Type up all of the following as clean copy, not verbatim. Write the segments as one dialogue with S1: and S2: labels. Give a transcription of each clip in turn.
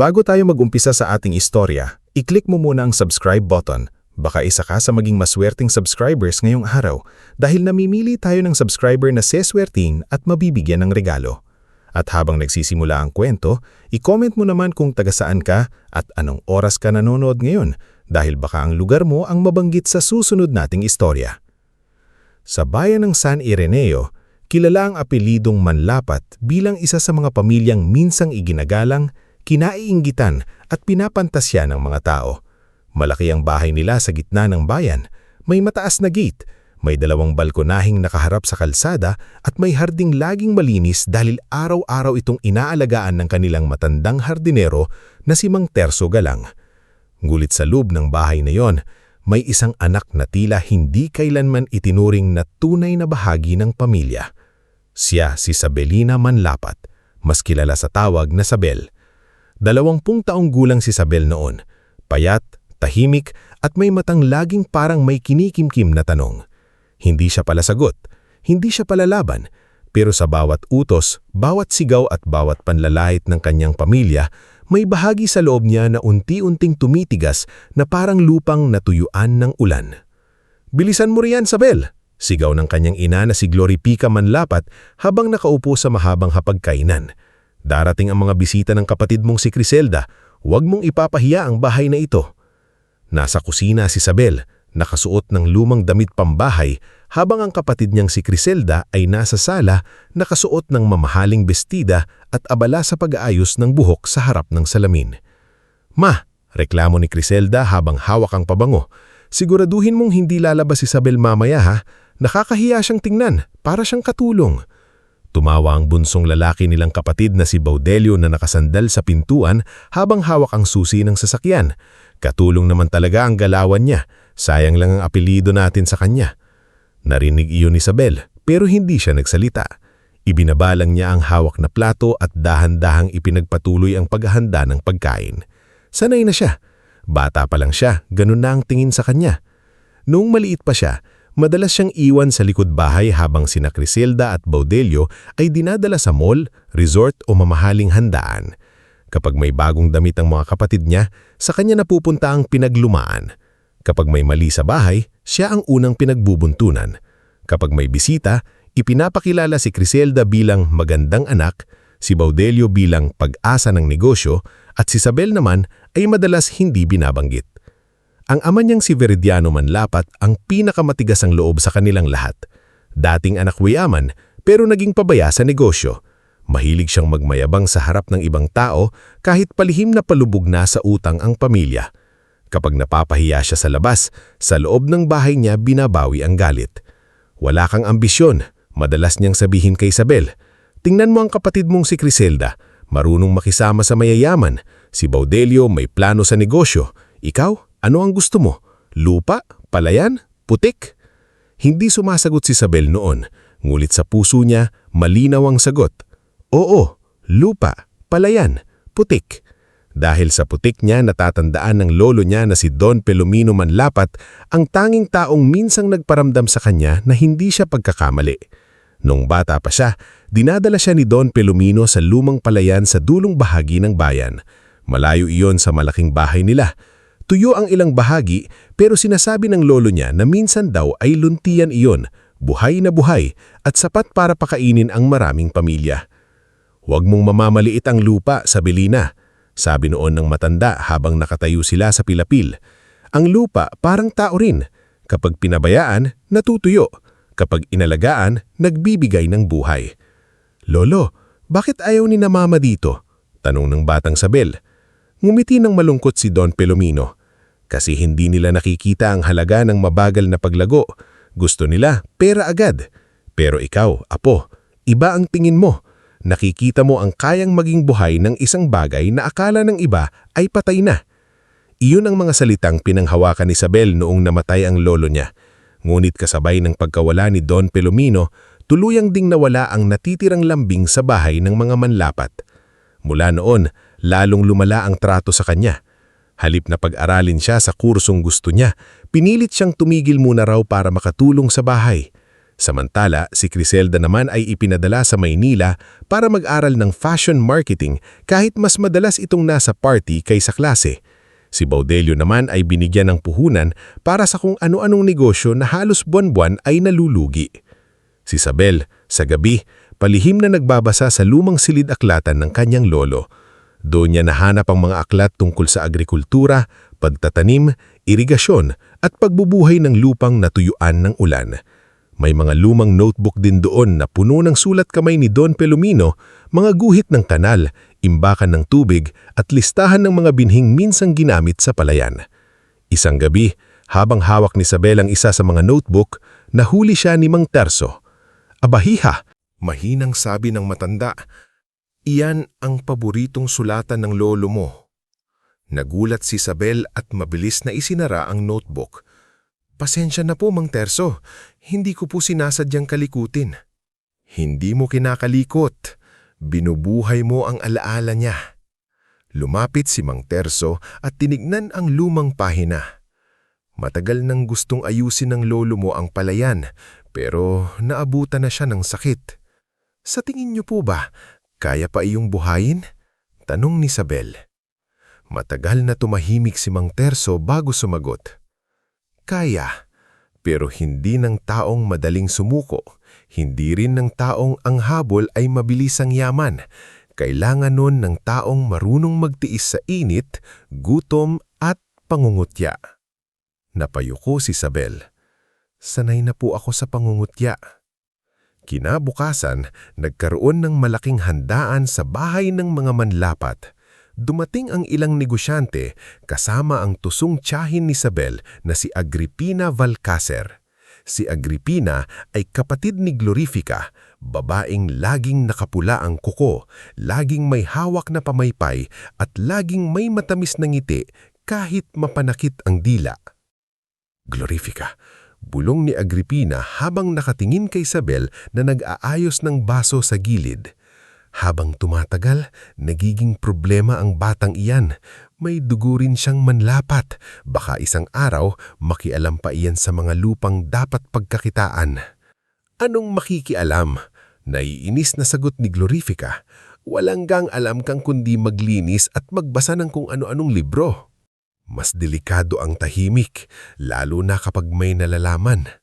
S1: Bago tayo mag-umpisa sa ating istorya, i-click mo muna ang subscribe button. Baka isa ka sa maging maswerteng subscribers ngayong araw dahil namimili tayo ng subscriber na seswerting at mabibigyan ng regalo. At habang nagsisimula ang kwento, i-comment mo naman kung taga-saan ka at anong oras ka nanonood ngayon dahil baka ang lugar mo ang mabanggit sa susunod nating istorya. Sa bayan ng San Ireneo, kilala ang apelidong Manlapat bilang isa sa mga pamilyang minsang iginagalang, kinaiinggitan at pinapantasya ng mga tao. Malaki ang bahay nila sa gitna ng bayan, may mataas na gate, may 2 balkonahing nakaharap sa kalsada at may harding laging malinis dahil araw-araw itong inaalagaan ng kanilang matandang hardinero na si Mang Terso Galang. Ngulit sa loob ng bahay na yon, may isang anak na tila hindi kailanman itinuring na tunay na bahagi ng pamilya. Siya si Sabelina Manlapat, mas kilala sa tawag na Sabel. 20 taong gulang si Sabel noon, payat, tahimik at may matang laging parang may kinikimkim na tanong. Hindi siya pala sagot, hindi siya palalaban, pero sa bawat utos, bawat sigaw at bawat panlalait ng kanyang pamilya, may bahagi sa loob niya na unti-unting tumitigas na parang lupang natuyuan ng ulan. "Bilisan mo riyan, Sabel!" sigaw ng kanyang ina na si Gloripica Manlapat habang nakaupo sa mahabang hapagkainan. "Darating ang mga bisita ng kapatid mong si Criselda, huwag mong ipapahiya ang bahay na ito." Nasa kusina si Sabel, nakasuot ng lumang damit pambahay, habang ang kapatid niyang si Criselda ay nasa sala, nakasuot ng mamahaling bestida at abala sa pag-aayos ng buhok sa harap ng salamin. "Ma," reklamo ni Criselda habang hawak ang pabango, "siguraduhin mong hindi lalabas si Sabel mamaya ha, nakakahiya siyang tingnan, para siyang katulong." Tumawa ang bunsong lalaki nilang kapatid na si Baudelio na nakasandal sa pintuan habang hawak ang susi ng sasakyan. Katulong naman talaga ang galawan niya, sayang lang ang apelyido natin sa kanya. Narinig iyon ni Sabel, pero hindi siya nagsalita. Ibinabalang niya ang hawak na plato at dahan-dahang ipinagpatuloy ang paghahanda ng pagkain. Sanay na siya. Bata pa lang siya, ganun na ang tingin sa kanya. Noong maliit pa siya, madalas siyang iwan sa likod bahay habang sina Criselda at Baudelio ay dinadala sa mall, resort o mamahaling handaan. Kapag may bagong damit ang mga kapatid niya, sa kanya napupunta ang pinaglumaan. Kapag may mali sa bahay, siya ang unang pinagbubuntunan. Kapag may bisita, ipinapakilala si Criselda bilang magandang anak, si Baudelio bilang pag-asa ng negosyo, at si Sabel naman ay madalas hindi binabanggit. Ang ama niyang si Veridiano Manlapat ang pinakamatigas ang loob sa kanilang lahat. Dating anak yaman, pero naging pabaya sa negosyo. Mahilig siyang magmayabang sa harap ng ibang tao kahit palihim na palubog na sa utang ang pamilya. Kapag napapahiya siya sa labas, sa loob ng bahay niya binabawi ang galit. "Wala kang ambisyon," madalas niyang sabihin kay Sabel. "Tingnan mo ang kapatid mong si Criselda, marunong makisama sa mayayaman. Si Baudelio may plano sa negosyo. Ikaw? Ano ang gusto mo? Lupa? Palayan? Putik?" Hindi sumasagot si Sabel noon, ngulit sa puso niya, malinaw ang sagot. Oo, lupa, palayan, putik. Dahil sa putik niya natatandaan ng lolo niya na si Don Pelomino Manlapat, ang tanging taong minsang nagparamdam sa kanya na hindi siya pagkakamali. Nung bata pa siya, dinadala siya ni Don Pelomino sa lumang palayan sa dulong bahagi ng bayan. Malayo iyon sa malaking bahay nila. Tuyo ang ilang bahagi, pero sinasabi ng lolo niya na minsan daw ay luntian iyon, buhay na buhay at sapat para pakainin ang maraming pamilya. "Huwag mong mamamaliit ang lupa, Sabelina," sabi noon ng matanda habang nakatayo sila sa pilapil. "Ang lupa parang tao rin. Kapag pinabayaan, natutuyo. Kapag inalagaan, nagbibigay ng buhay." "Lolo, bakit ayaw ni na mama dito?" tanong ng batang Sabel. Ngumiti ng malungkot si Don Pelomino. "Kasi hindi nila nakikita ang halaga ng mabagal na paglago. Gusto nila pera agad. Pero ikaw, apo, iba ang tingin mo. Nakikita mo ang kayang maging buhay ng isang bagay na akala ng iba ay patay na." Iyon ang mga salitang pinanghawakan ni Sabel noong namatay ang lolo niya. Ngunit kasabay ng pagkawala ni Don Pelomino, tuluyang ding nawala ang natitirang lambing sa bahay ng mga Manlapat. Mula noon, lalong lumala ang trato sa kanya. Halip na pag-aralin siya sa kursong gusto niya, pinilit siyang tumigil muna raw para makatulong sa bahay. Samantala, si Criselda naman ay ipinadala sa Maynila para mag-aral ng fashion marketing kahit mas madalas itong nasa party kaysa klase. Si Baudelio naman ay binigyan ng puhunan para sa kung ano-anong negosyo na halos buwan-buwan ay nalulugi. Si Isabel, sa gabi, palihim na nagbabasa sa lumang silid-aklatan ng kanyang lolo. Doon niya nahanap ang mga aklat tungkol sa agrikultura, pagtatanim, irigasyon at pagbubuhay ng lupang natuyuan ng ulan. May mga lumang notebook din doon na puno ng sulat kamay ni Don Pelomino, mga guhit ng kanal, imbakan ng tubig at listahan ng mga binhing minsang ginamit sa palayan. Isang gabi, habang hawak ni Isabel ang isa sa mga notebook, nahuli siya ni Mang Terso. "Abahiha," mahinang sabi ng matanda, "iyan ang paboritong sulatan ng lolo mo." Nagulat si Isabel at mabilis na isinara ang notebook. "Pasensya na po, Mang Terso. Hindi ko po sinasadyang kalikutin." "Hindi mo kinakalikot. Binubuhay mo ang alaala niya." Lumapit si Mang Terso at tinignan ang lumang pahina. Matagal nang gustong ayusin ng lolo mo ang palayan, pero naabutan na siya ng sakit. "Sa tingin niyo po ba, kaya pa iyong buhayin?" tanong ni Isabel. Matagal na tumahimik si Mang Terso bago sumagot. "Kaya, pero hindi ng taong madaling sumuko, hindi rin ng taong ang habol ay mabilisang yaman. Kailangan nun ng taong marunong magtiis sa init, gutom at pangungutya." Napayuko si Isabel. "Sanay na po ako sa pangungutya." Kinabukasan, nagkaroon ng malaking handaan sa bahay ng mga manlapat. Dumating ang ilang negosyante kasama ang tusong tiyahin ni Isabel na si Agripina Valcacer. Si Agripina ay kapatid ni Glorifica, babaeng laging nakapula ang kuko, laging may hawak na pamaypay at laging may matamis na ngiti kahit mapanakit ang dila. "Glorifica," bulong ni Agripina habang nakatingin kay Isabel na nag-aayos ng baso sa gilid. Habang tumatagal, nagiging problema ang batang iyan. May dugo rin siyang manlapat. Baka isang araw, makialam pa iyan sa mga lupang dapat pagkakitaan. "Anong makikialam?" Naiinis na sagot ni Glorifica. "Walang gang alam kang kundi maglinis at magbasa ng kung ano-anong libro." Mas delikado ang tahimik, lalo na kapag may nalalaman.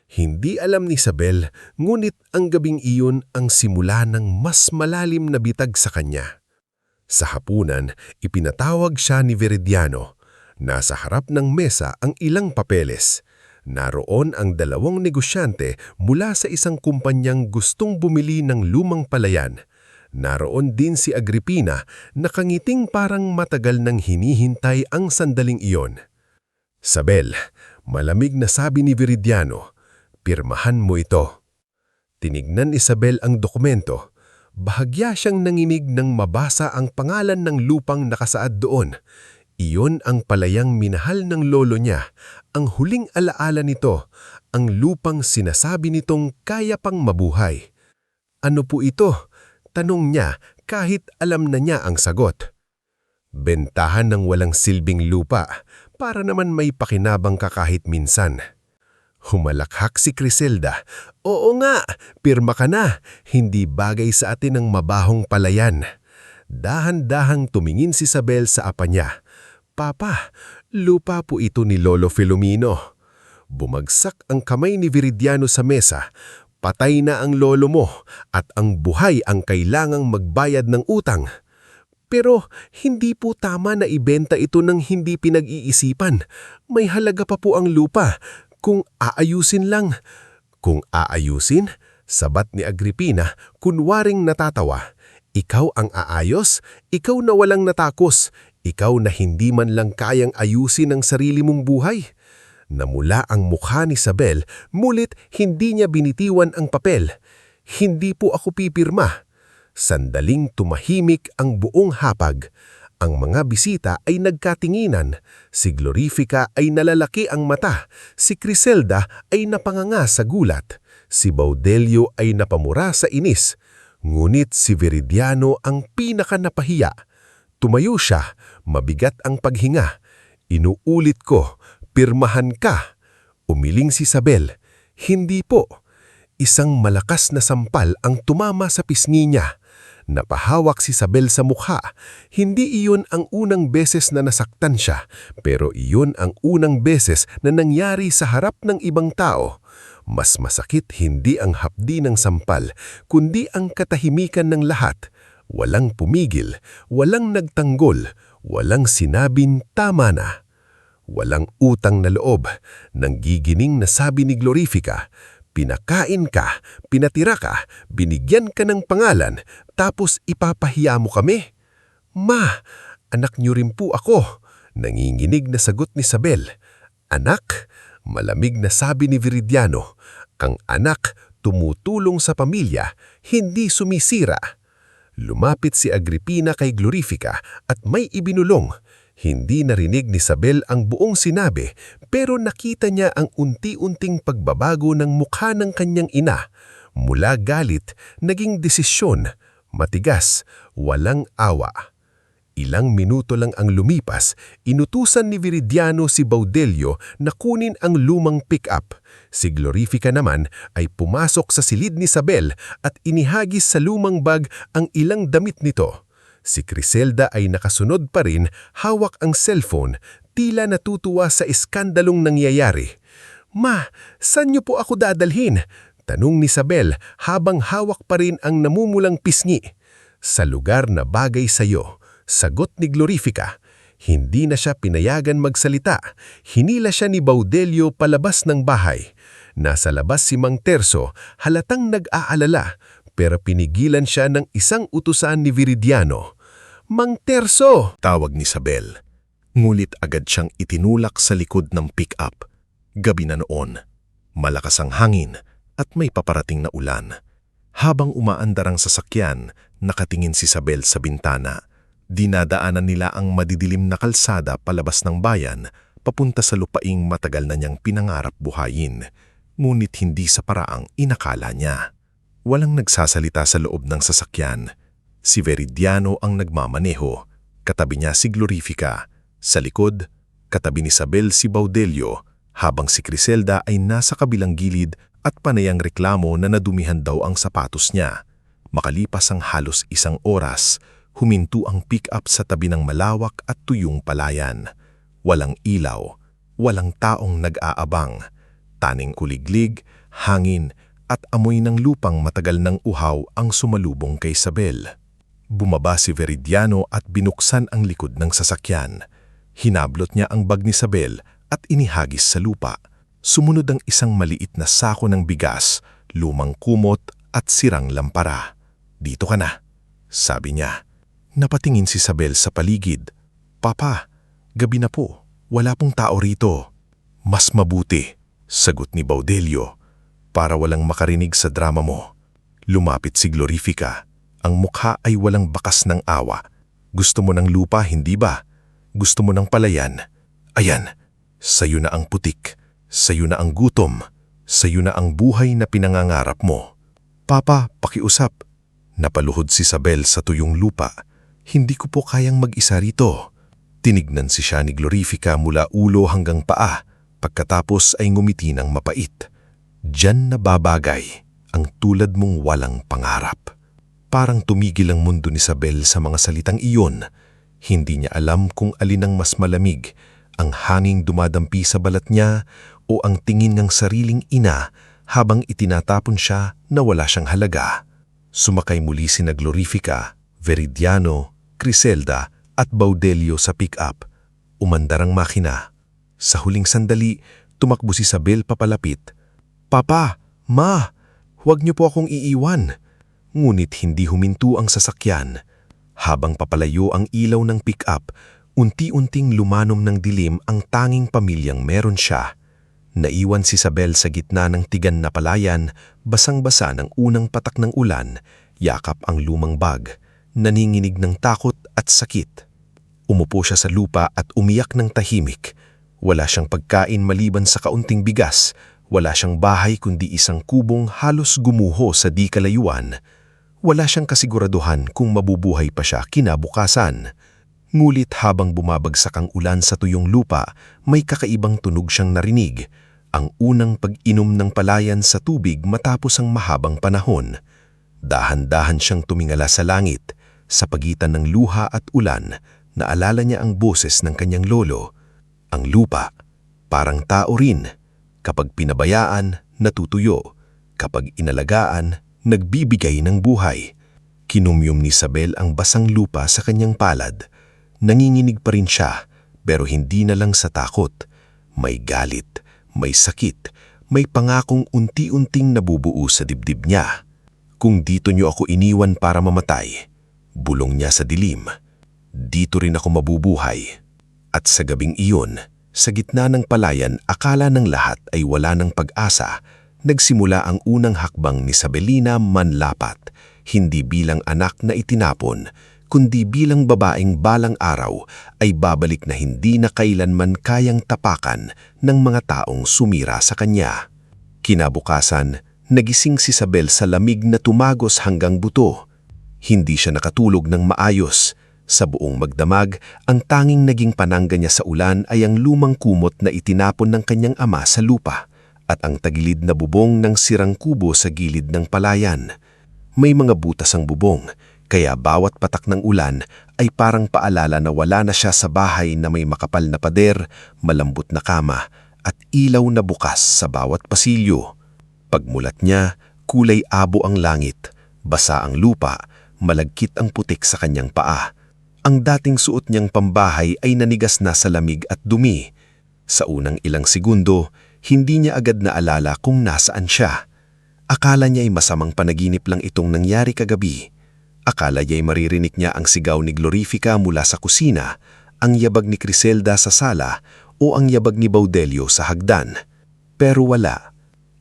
S1: Hindi alam ni Isabel, ngunit ang gabing iyon ang simula ng mas malalim na bitag sa kanya. Sa hapunan, ipinatawag siya ni Veridiano. Nasa harap ng mesa ang ilang papeles. Naroon ang dalawang negosyante mula sa isang kumpanyang gustong bumili ng lumang palayan. Naroon din si Agripina, nakangiting parang matagal nang hinihintay ang sandaling iyon. "Isabel," malamig na sabi ni Veridiano, "pirmahan mo ito." Tinignan ni Isabel ang dokumento. Bahagya siyang nanginig nang mabasa ang pangalan ng lupang nakasaad doon. Iyon ang palayang minahal ng lolo niya, ang huling alaala nito, ang lupang sinasabi nitong kaya pang mabuhay. "Ano po ito?" tanong niya kahit alam na niya ang sagot. "Bentahan ng walang silbing lupa, para naman may pakinabang ka kahit minsan." Humalakhak si Criselda. "Oo nga, pirma ka na. Hindi bagay sa atin ang mabahong palayan." Dahan-dahang tumingin si Isabel sa apa niya. "Papa, lupa po ito ni Lolo Filomeno." Bumagsak ang kamay ni Veridiano sa mesa. "Patay na ang lolo mo at ang buhay ang kailangang magbayad ng utang." "Pero hindi po tama na ibenta ito ng hindi pinag-iisipan. May halaga pa po ang lupa. Kung aayusin lang." "Kung aayusin?" sabat ni Agripina, kunwaring natatawa. "Ikaw ang aayos? Ikaw na walang natakos? Ikaw na hindi man lang kayang ayusin ang sarili mong buhay?" Namula ang mukha ni Isabel, mulit hindi niya binitiwan ang papel. "Hindi po ako pipirma." Sandaling tumahimik ang buong hapag. Ang mga bisita ay nagkatinginan. Si Glorifica ay nalalaki ang mata. Si Criselda ay napanganga sa gulat. Si Baudelio ay napamura sa inis. Ngunit si Veridiano ang pinakanapahiya. Tumayo siya, mabigat ang paghinga. "Inuulit ko, pirmahan ka." Umiling si Isabel. "Hindi po."
S2: Isang malakas na sampal ang tumama sa pisngi niya. Napahawak si Isabel sa mukha. Hindi iyon ang unang beses na nasaktan siya, pero iyon ang unang beses na nangyari sa harap ng ibang tao. Mas masakit hindi ang hapdi ng sampal, kundi ang katahimikan ng lahat. Walang pumigil, walang nagtanggol, walang sinabing tama na. Walang utang na loob, nanggigining na sabi ni Glorifica, pinakain ka, pinatira ka, binigyan ka ng pangalan, tapos ipapahiya mo kami? Ma, anak niyo rin po ako, nanginginig na sagot ni Isabel. Anak? Malamig na sabi ni Viridiano, ang anak tumutulong sa pamilya, hindi sumisira. Lumapit si Agripina kay Glorifica at may ibinulong. Hindi narinig ni Isabel ang buong sinabi, pero nakita niya ang unti-unting pagbabago ng mukha ng kanyang ina. Mula galit, naging desisyon, matigas, walang awa. Ilang minuto lang ang lumipas, inutusan ni Viridiano si Baudelio na kunin ang lumang pick-up. Si Glorifica naman ay pumasok sa silid ni Isabel at inihagis sa lumang bag ang ilang damit nito. Si Criselda ay nakasunod pa rin, hawak ang cellphone, tila natutuwa sa iskandalong nangyayari. Ma, saan niyo po ako dadalhin? Tanong ni Isabel habang hawak pa rin ang namumulang pisngi. Sa lugar na bagay sa iyo, sagot ni Glorifica. Hindi na siya pinayagan magsalita. Hinila siya ni Baudelio palabas ng bahay. Nasa labas si Mang Terso, halatang nag-aalala, pero pinigilan siya ng isang utusan ni Viridiano. Mang Terso! Tawag ni Isabel. Ngulit agad siyang itinulak sa likod ng pick-up. Gabi na noon. Malakas ang hangin at may paparating na ulan. Habang umaandar ang sasakyan, nakatingin si Isabel sa bintana. Dinadaanan nila ang madidilim na kalsada palabas ng bayan, papunta sa lupaing matagal na niyang pinangarap buhayin. Ngunit hindi sa paraang inakala niya. Walang nagsasalita sa loob ng sasakyan. Si Viridiano ang nagmamaneho. Katabi niya si Glorifica. Sa likod, katabi ni Isabel si Baudelio, habang si Criselda ay nasa kabilang gilid at panayang reklamo na nadumihan daw ang sapatos niya. Makalipas ang halos isang oras, huminto ang pick-up sa tabi ng malawak at tuyong palayan. Walang ilaw, walang taong nag-aabang. Taning kuliglig, hangin, at amoy ng lupang matagal ng uhaw ang sumalubong kay Isabel. Bumaba si Viridiano at binuksan ang likod ng sasakyan. Hinablot niya ang bag ni Isabel at inihagis sa lupa. Sumunod ang isang maliit na sako ng bigas, lumang kumot at sirang lampara. Dito ka na, sabi niya. Napatingin si Isabel sa paligid. Papa, gabi na po. Wala pong tao rito. Mas mabuti, sagot ni Baudelio, para walang makarinig sa drama mo. Lumapit si Glorifica. Ang mukha ay walang bakas ng awa. Gusto mo ng lupa, hindi ba? Gusto mo ng palayan? Ayan, sayo na ang putik, sayo na ang gutom, sayo na ang buhay na pinangangarap mo. Papa, pakiusap. Napaluhod si Isabel sa tuyong lupa. Hindi ko po kayang mag-isa rito. Tinignan si siya ni Glorifica mula ulo hanggang paa, pagkatapos ay ngumiti ng mapait. Diyan nababagay ang tulad mong walang pangarap. Parang tumigil ang mundo ni Isabel sa mga salitang iyon. Hindi niya alam kung alin ang mas malamig, ang hanging dumadampi sa balat niya o ang tingin ng sariling ina habang itinatapon siya na wala siyang halaga. Sumakay muli sina Glorifica, Viridiano, Criselda at Baudelio sa pick-up. Umandar ang makina. Sa huling sandali, tumakbo si Isabel papalapit. Papa, Ma, huwag niyo po akong iiwan. Ngunit hindi huminto ang sasakyan. Habang papalayo ang ilaw ng pick-up, unti-unting lumanom ng dilim ang tanging pamilyang meron siya. Naiwan si Isabel sa gitna ng tigan na palayan, basang-basa ng unang patak ng ulan, yakap ang lumang bag, naninginig ng takot at sakit. Umupo siya sa lupa at umiyak ng tahimik. Wala siyang pagkain maliban sa kaunting bigas, wala siyang bahay kundi isang kubong halos gumuho sa di kalayuan. Wala siyang kasiguraduhan kung mabubuhay pa siya kinabukasan. Ngulit habang bumabagsak ang ulan sa tuyong lupa, may kakaibang tunog siyang narinig. ang unang pag-inom ng palayan sa tubig matapos ang mahabang panahon. Dahan-dahan siyang tumingala sa langit, sa pagitan ng luha at ulan, naalala niya ang boses ng kanyang lolo. Ang lupa, parang tao rin, kapag pinabayaan, natutuyo, kapag inalagaan, nagbibigay ng buhay. Kinumyum ni Isabel ang basang lupa sa kanyang palad. Nanginginig pa rin siya, pero hindi na lang sa takot. May galit, may sakit, may pangakong unti-unting nabubuo sa dibdib niya. Kung dito niyo ako iniwan para mamatay, bulong niya sa dilim, dito rin ako mabubuhay. At sa gabing iyon, sa gitna ng palayan, akala ng lahat ay wala ng pag-asa, nagsimula ang unang hakbang ni Isabelina Manlapat, hindi bilang anak na itinapon, kundi bilang babaeng balang araw ay babalik na hindi na kailanman kayang tapakan ng mga taong sumira sa kanya. Kinabukasan, nagising si Isabel sa lamig na tumagos hanggang buto. Hindi siya nakatulog ng maayos. Sa buong magdamag, ang tanging naging panangga niya sa ulan ay ang lumang kumot na itinapon ng kanyang ama sa lupa at ang tagilid na bubong ng sirang kubo sa gilid ng palayan. May mga butas ang bubong, kaya bawat patak ng ulan ay parang paalala na wala na siya sa bahay na may makapal na pader, malambot na kama at ilaw na bukas sa bawat pasilyo. Pagmulat niya, kulay abo ang langit, basa ang lupa, malagkit ang putik sa kanyang paa. Ang dating suot niyang pambahay ay nanigas na sa lamig at dumi. Sa unang ilang segundo, hindi niya agad naalala kung nasaan siya. Akala niya ay masamang panaginip lang itong nangyari kagabi. Akala niya ay maririnig niya ang sigaw ni Glorifica mula sa kusina, ang yabag ni Criselda sa sala o ang yabag ni Baudelio sa hagdan. Pero wala.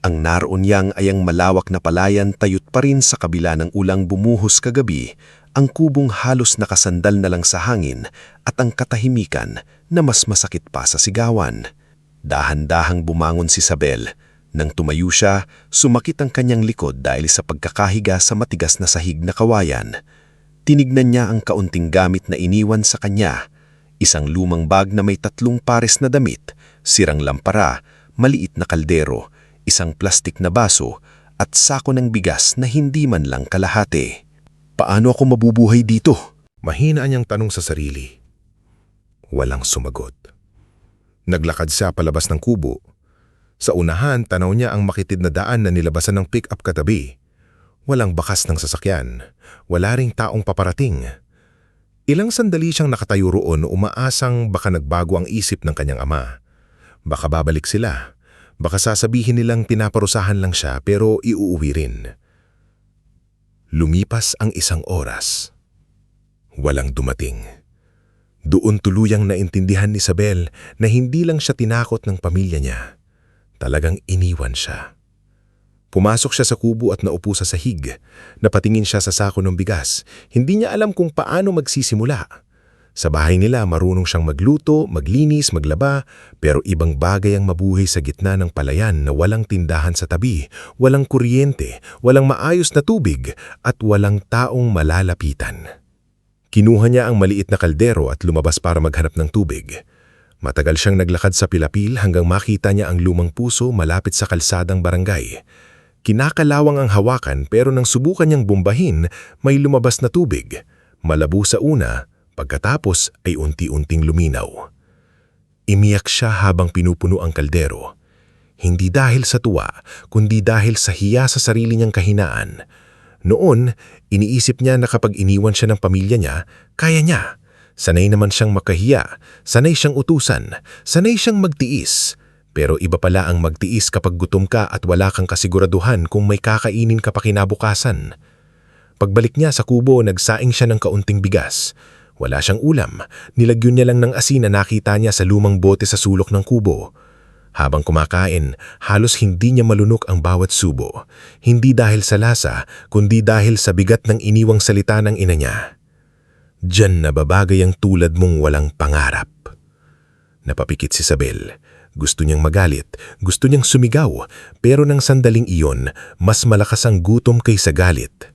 S2: Ang naroon niyang ay ang malawak na palayan tayot pa rin sa kabila ng ulang bumuhos kagabi, ang kubong halos nakasandal na lang sa hangin at ang katahimikan na mas masakit pa sa sigawan. Dahan-dahang bumangon si Isabel. Nang tumayo siya, sumakit ang kanyang likod dahil sa pagkakahiga sa matigas na sahig na kawayan. Tinignan niya ang kaunting gamit na iniwan sa kanya. Isang lumang bag na may 3 pares na damit, sirang lampara, maliit na kaldero, isang plastik na baso, at sako ng bigas na hindi man lang kalahati. Paano ako mabubuhay dito?
S1: Mahina niyang tanong sa sarili. Walang sumagot. Naglakad siya palabas ng kubo. Sa unahan, tanaw niya ang makitid na daan na nilabasan ng pick-up katabi. Walang bakas ng sasakyan. Wala ring taong paparating. Ilang sandali siyang nakatayo roon, umaasang baka nagbago ang isip ng kanyang ama. Baka babalik sila. Baka sasabihin nilang pinaparusahan lang siya pero iuuwi rin. Lumipas ang 1 oras. Walang dumating. Doon tuluyang naintindihan ni Isabel na hindi lang siya tinakot ng pamilya niya. Talagang iniwan siya. Pumasok siya sa kubo at naupo sa sahig. Napatingin siya sa sako ng bigas. Hindi niya alam kung paano magsisimula. Sa bahay nila, marunong siyang magluto, maglinis, maglaba, pero ibang bagay ang mabuhay sa gitna ng palayan na walang tindahan sa tabi, walang kuryente, walang maayos na tubig, at walang taong malalapitan. Kinuha niya ang maliit na kaldero at lumabas para maghanap ng tubig. Matagal siyang naglakad sa pilapil hanggang makita niya ang lumang puso malapit sa kalsadang barangay. Kinakalawang ang hawakan pero nang subukan niyang bumbahin, may lumabas na tubig. Malabo sa una, pagkatapos ay unti-unting luminaw. Imiyak siya habang pinupuno ang kaldero. Hindi dahil sa tuwa, kundi dahil sa hiya sa sarili niyang kahinaan. Noon, iniisip niya na kapag iniwan siya ng pamilya niya, kaya niya. Sanay naman siyang makahiya, sanay siyang utusan, sanay siyang magtiis. Pero iba pala ang magtiis kapag gutom ka at wala kang kasiguraduhan kung may kakainin ka pa kinabukasan. Pagbalik niya sa kubo, nagsaing siya ng kaunting bigas. Wala siyang ulam, nilagyan niya lang ng asin na nakita niya sa lumang bote sa sulok ng kubo. Habang kumakain, halos hindi niya malunok ang bawat subo. Hindi dahil sa lasa, kundi dahil sa bigat ng iniwang salita ng ina niya. Diyan nababagay ang tulad mong walang pangarap. Napapikit si Isabel. Gusto niyang magalit, gusto niyang sumigaw, pero nang sandaling iyon, mas malakas ang gutom kaysa galit.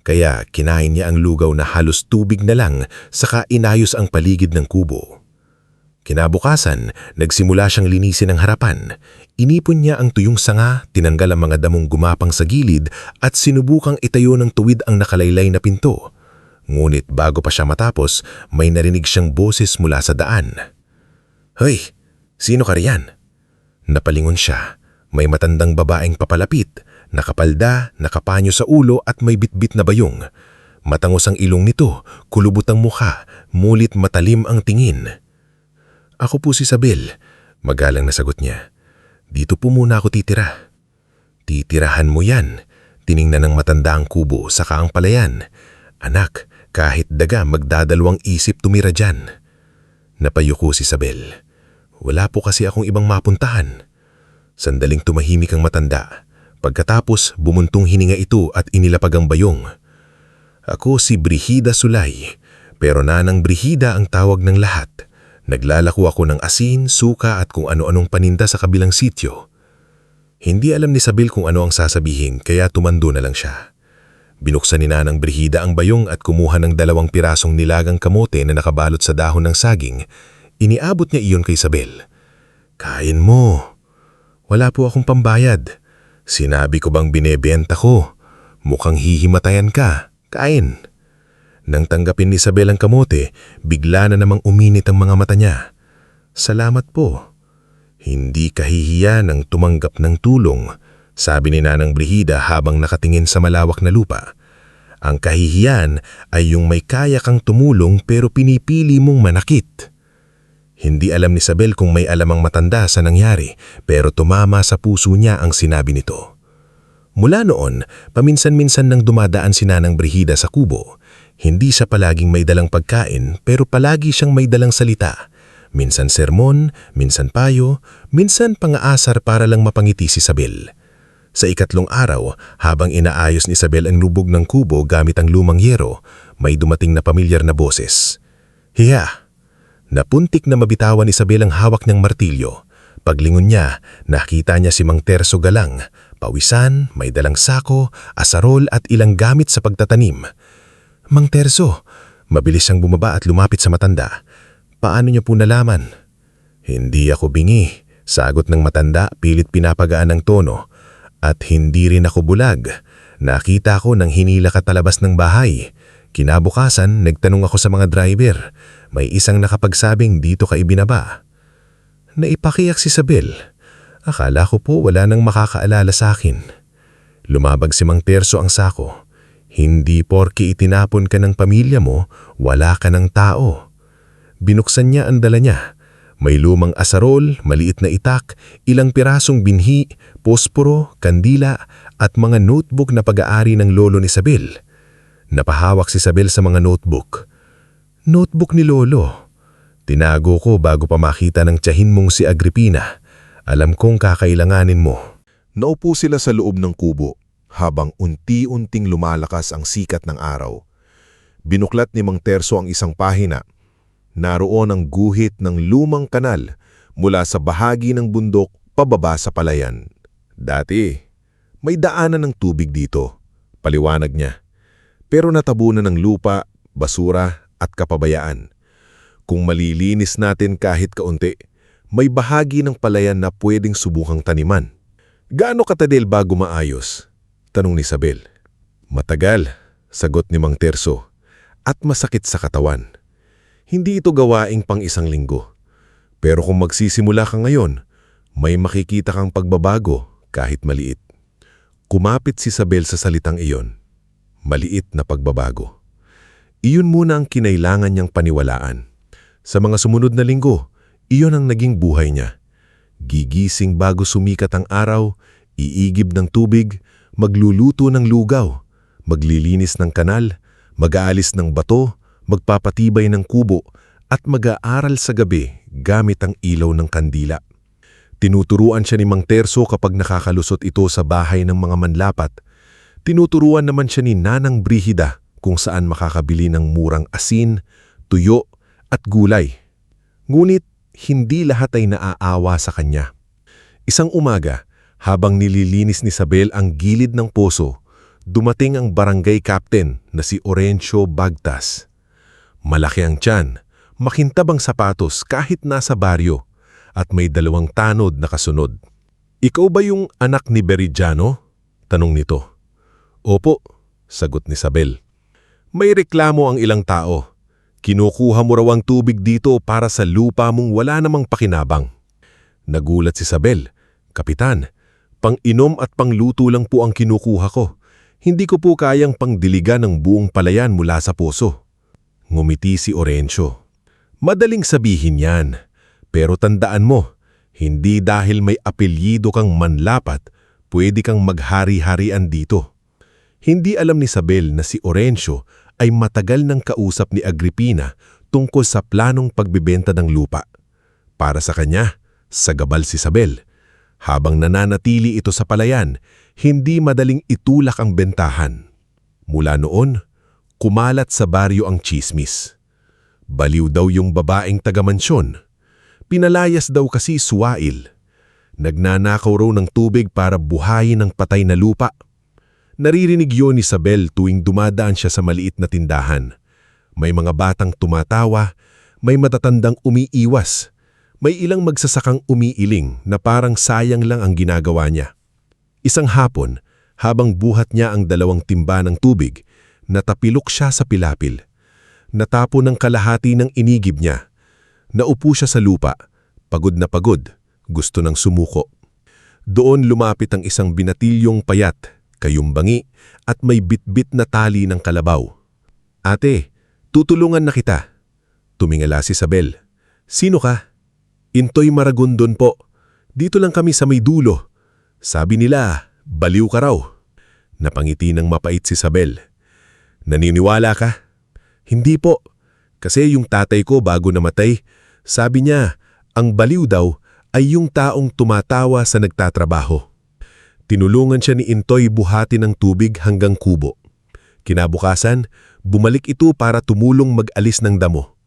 S1: Kaya kinain niya ang lugaw na halos tubig na lang, saka inayos ang paligid ng kubo.
S2: Kinabukasan, nagsimula siyang linisin ang harapan. Inipon niya ang tuyong sanga, tinanggal ang mga damong gumapang sa gilid at sinubukang itayo ng tuwid ang nakalaylay na pinto. Ngunit bago pa siya matapos, may narinig siyang boses mula sa daan. "Hoy, sino ka riyan?" Napalingon siya. May matandang babaeng papalapit, nakapalda, nakapanyo sa ulo at may bitbit na bayong. Matangos ang ilong nito, kulubot ang mukha, mulit matalim ang tingin. "Ako po si Isabel," magalang na sagot niya. "Dito po muna ako titira." "Titirahan mo yan." Tiningnan ng matanda ang kubo, saka ang palayan. "Anak, kahit daga magdadalawang isip tumira dyan." Napayuko si Isabel. "Wala po kasi akong ibang mapuntahan." Sandaling tumahimik ang matanda. Pagkatapos, bumuntong hininga ito at inilapag ang bayong. "Ako si Brigida Sulay, pero Nanang Brigida ang tawag ng lahat. Naglalako ako ng asin, suka at kung ano-anong paninda sa kabilang sityo." Hindi alam ni Isabel kung ano ang sasabihin kaya tumando na lang siya. Binuksan ni Nanang Brigida ang bayong at kumuha ng 2 pirasong nilagang kamote na nakabalot sa dahon ng saging. Iniabot niya iyon kay Isabel. "Kain mo." "Wala po akong pambayad." "Sinabi ko bang binebenta ko? Mukhang hihimatayan ka. Kain." Nang tanggapin ni Isabel ang kamote, bigla na namang uminit ang mga mata niya. "Salamat po." "Hindi kahihiya ng tumanggap ng tulong," sabi ni Nanang Brigida habang nakatingin sa malawak na lupa. "Ang kahihiyan ay yung may kaya kang tumulong pero pinipili mong manakit." Hindi alam ni Isabel kung may alam ang matanda sa nangyari, pero tumama sa puso niya ang sinabi nito. Mula noon, paminsan-minsan nang dumadaan si Nanang Brigida sa kubo. Hindi siya palaging may dalang pagkain pero palagi siyang may dalang salita. Minsan sermon, minsan payo, minsan pangaasar para lang mapangiti si Isabel. Sa ikatlong araw, habang inaayos ni Isabel ang lubog ng kubo gamit ang lumang yero, may dumating na pamilyar na boses. "Hiya!" Napuntik na mabitawan ni Isabel ang hawak niyang martilyo. Paglingon niya, nakita niya si Mang Terso Galang, pawisan, may dalang sako, asarol at ilang gamit sa pagtatanim. "Mang Terso," mabilis siyang bumaba at lumapit sa matanda. "Paano niyo po nalaman?" "Hindi ako bingi," sagot ng matanda, pilit pinapagaan ng tono. "At hindi rin ako bulag. Nakita ko nang hinila ka talabas ng bahay. Kinabukasan, nagtanong ako sa mga driver. May isang nakapagsabing dito ka ibinaba." Naipakiyak si Isabel. "Akala ko po wala nang makakaalala sa akin." Lumabag si Mang Terso ang sako. "Hindi porke itinapon ka ng pamilya mo, wala ka ng tao." Binuksan niya ang dala niya. May lumang asarol, maliit na itak, ilang pirasong binhi, posporo, kandila at mga notebook na pag-aari ng lolo ni Isabel. Napahawak si Isabel sa mga notebook. "Notebook ni lolo. Tinago ko bago pa makita ng tiyahin mong si Agripina. Alam kong kakailanganin mo."
S1: Naupo sila sa loob ng kubo habang unti-unting lumalakas ang sikat ng araw. Binuklat ni Mang Terso ang isang pahina. Naroon ang guhit ng lumang kanal mula sa bahagi ng bundok pababa sa palayan. "Dati, may daanan ng tubig dito," paliwanag niya. "Pero natabunan ng lupa, basura at kapabayaan. Kung malilinis natin kahit kaunti, may bahagi ng palayan na pwedeng subukang taniman." "Gaano katadil bago maayos?" tanong ni Isabel. "Matagal," sagot ni Mang Terso, "at masakit sa katawan. Hindi ito gawaing pang 1 linggo. Pero kung magsisimula ka ngayon, may makikita kang pagbabago kahit maliit." Kumapit si Isabel sa salitang iyon. Maliit na pagbabago. Iyon muna ang kinailangan niyang paniwalaan. Sa mga sumunod na linggo, iyon ang naging buhay niya. Gigising bago sumikat ang araw, iigib ng tubig, magluluto ng lugaw, maglilinis ng kanal, mag-aalis ng bato, magpapatibay ng kubo, at mag-aaral sa gabi gamit ang ilaw ng kandila. Tinuturuan siya ni Mang Terso kapag nakakalusot ito sa bahay ng mga manlapat. Tinuturuan naman siya ni Nanang Brigida kung saan makakabili ng murang asin, tuyo, at gulay. Ngunit hindi lahat ay naaawa sa kanya. Isang umaga, habang nililinis ni Isabel ang gilid ng poso, dumating ang barangay captain na si Orencio Bagtas. Malaki ang tiyan,
S2: makintab ang sapatos kahit nasa baryo, at may 2 tanod na kasunod. "Ikaw ba yung anak ni Beridiano?" tanong nito. "Opo," sagot ni Isabel. "May reklamo ang ilang tao. Kinukuha mo raw ang tubig dito para sa lupa mong wala namang pakinabang." Nagulat si Isabel. "Kapitan, pang-inom at pangluto lang po ang kinukuha ko. Hindi ko po kayang pangdiligan ng buong palayan mula sa puso." Ngumiti si Orencio. "Madaling sabihin yan. Pero tandaan mo, hindi dahil may apelyido kang manlapat, pwede kang maghari-harian dito." Hindi alam ni Isabel na si Orencio ay matagal nang kausap ni Agripina tungkol sa planong pagbibenta ng lupa. Para sa kanya, sagabal si Isabel. Habang nananatili ito sa palayan, hindi madaling itulak ang bentahan. Mula noon, kumalat sa baryo ang tsismis. Baliw daw yung babaeng taga-mansyon. Pinalayas daw kasi suwail. Nagnanakaw raw ng tubig para buhayin ang patay na lupa. Naririnig yun ni Isabel tuwing dumadaan siya sa maliit na tindahan. May mga batang tumatawa, may matatandang umiiwas, may ilang magsasakang umiiling na parang sayang lang ang ginagawa niya. Isang hapon, habang buhat niya ang 2 timba ng tubig, natapilok siya sa pilapil. Natapo ng kalahati ng inigib niya. Naupo siya sa lupa, pagod na pagod, gusto ng sumuko. Doon lumapit ang isang binatilyong payat, kayumbangi at may bitbit na tali ng kalabaw. "Ate, tutulungan na kita." Tumingala si Isabel. "Sino ka?" "Intoy Maragondon po. Dito lang kami sa may dulo. Sabi nila, baliw ka raw." Napangiti ng mapait si Isabel. "Naniniwala ka?" "Hindi po. Kasi yung tatay ko bago namatay, sabi niya, ang baliw daw ay yung taong tumatawa sa nagtatrabaho." Tinulungan siya ni Intoy buhati ng tubig hanggang kubo. Kinabukasan, bumalik ito para tumulong mag-alis ng damo.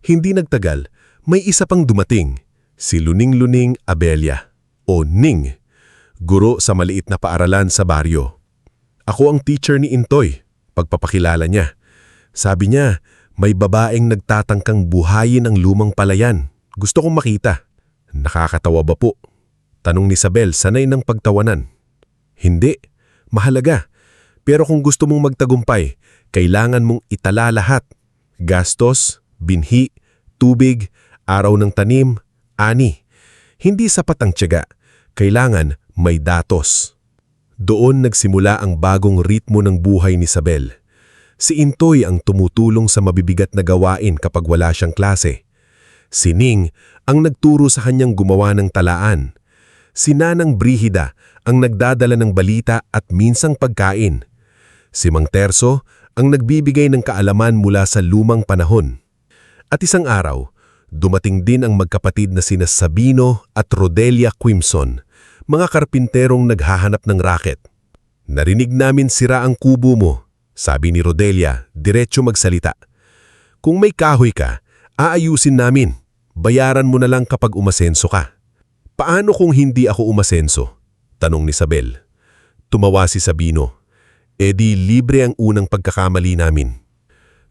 S2: Hindi nagtagal, may isa pang dumating, si Luning-Luning Abelia, o Ning, guro sa maliit na paaralan sa baryo. "Ako ang teacher ni Intoy," pagpapakilala niya. Sabi niya, may babaeng nagtatangkang buhayin ang lumang palayan. "Gusto kong makita." "Nakakatawa ba po?" tanong ni Isabel, sanay ng pagtawanan. "Hindi. Mahalaga. Pero kung gusto mong magtagumpay, kailangan mong itala lahat. Gastos, binhi, tubig, araw ng tanim, ani. Hindi sapat ang tiyaga. Kailangan may datos." Doon nagsimula ang bagong ritmo ng buhay ni Isabel. Si Intoy ang tumutulong sa mabibigat na gawain kapag wala siyang klase. Si Ning ang nagturo sa kanyang gumawa ng talaan. Si Nanang Brihida ang nagdadala ng balita at minsang pagkain. Si Mang Terso ang nagbibigay ng kaalaman mula sa lumang panahon. At isang araw, dumating din ang magkapatid na sina Sabino at Rodelia Quimson, mga karpinterong naghahanap ng raket. "Narinig namin sira ang kubo mo," sabi ni Rodelia, diretso magsalita. "Kung may kahoy ka, aayusin namin. Bayaran mo na lang kapag umasenso ka." "Paano kung hindi ako umasenso?" tanong ni Isabel. Tumawa si Sabino. "E di libre ang unang pagkakamali namin."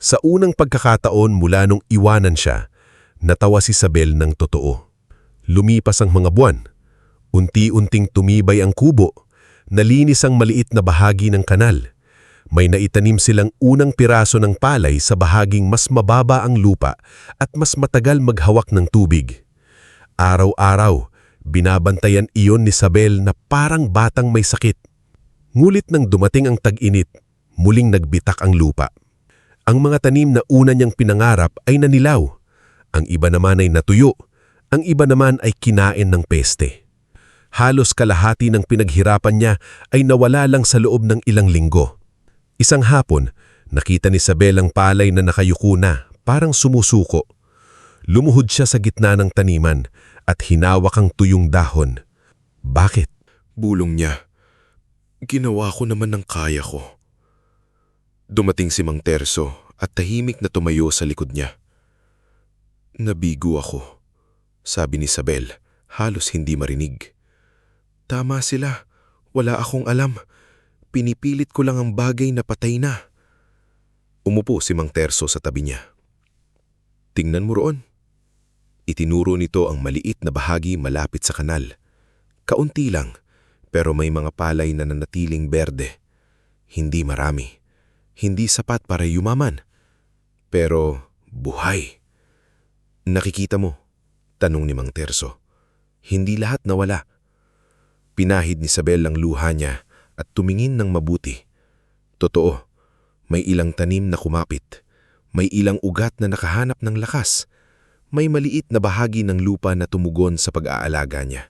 S2: Sa unang pagkakataon mula nung iwanan siya, natawa si Isabel ng totoo. Lumipas ang mga buwan. Unti-unting tumibay ang kubo. Nalinis ang maliit na bahagi ng kanal. May naitanim silang unang piraso ng palay sa bahaging mas mababa ang lupa at mas matagal maghawak ng tubig. Araw-araw, binabantayan iyon ni Isabel na parang batang may sakit. Ngulit nang dumating ang tag-init, muling nagbitak ang lupa. Ang mga tanim na una niyang pinangarap ay nanilaw. Ang iba naman ay natuyo. Ang iba naman ay kinain ng peste. Halos kalahati ng pinaghirapan niya ay nawala lang sa loob ng ilang linggo. Isang hapon, nakita ni Isabel ang palay na nakayuko na, parang sumusuko. Lumuhod siya sa gitna ng taniman at hinawak ang tuyong dahon. "Bakit?"
S3: Bulong niya. "Ginawa ko naman ng kaya ko." Dumating si Mang Terso at tahimik na tumayo sa likod niya. "Nabigo ako," sabi ni Isabel, halos hindi marinig. "Tama sila. Wala akong alam. Pinipilit ko lang ang bagay na patay na." Umupo si Mang Terso sa tabi niya. Tingnan mo roon. Itinuro nito ang maliit na bahagi malapit sa kanal. Kaunti lang, pero may mga palay na nanatiling berde. Hindi marami. Hindi sapat para yumaman. Pero buhay. Nakikita mo? Tanong ni Mang Terso. Hindi lahat nawala. Pinahid ni Isabel ang luha niya at tumingin ng mabuti. Totoo, may ilang tanim na kumapit. May ilang ugat na nakahanap ng lakas. May maliit na bahagi ng lupa na tumugon sa pag-aalaga niya.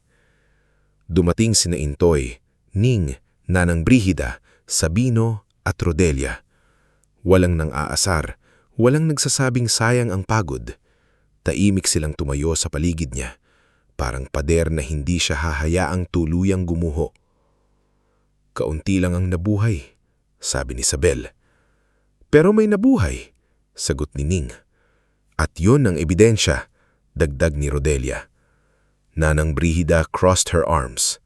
S3: Dumating sina Intoy, Ning, Nanang Brigida, Sabino at Rodelia. Walang nang-aasar, walang nagsasabing sayang ang pagod. Taimik silang tumayo sa paligid niya, parang pader na hindi siya hahayaang tuluyang gumuho. Kaunti lang ang nabuhay, sabi ni Isabel. Pero may nabuhay, sagot ni Ning. At yun ang ebidensya, dagdag ni Rodelia. Nanang Brigida crossed her arms.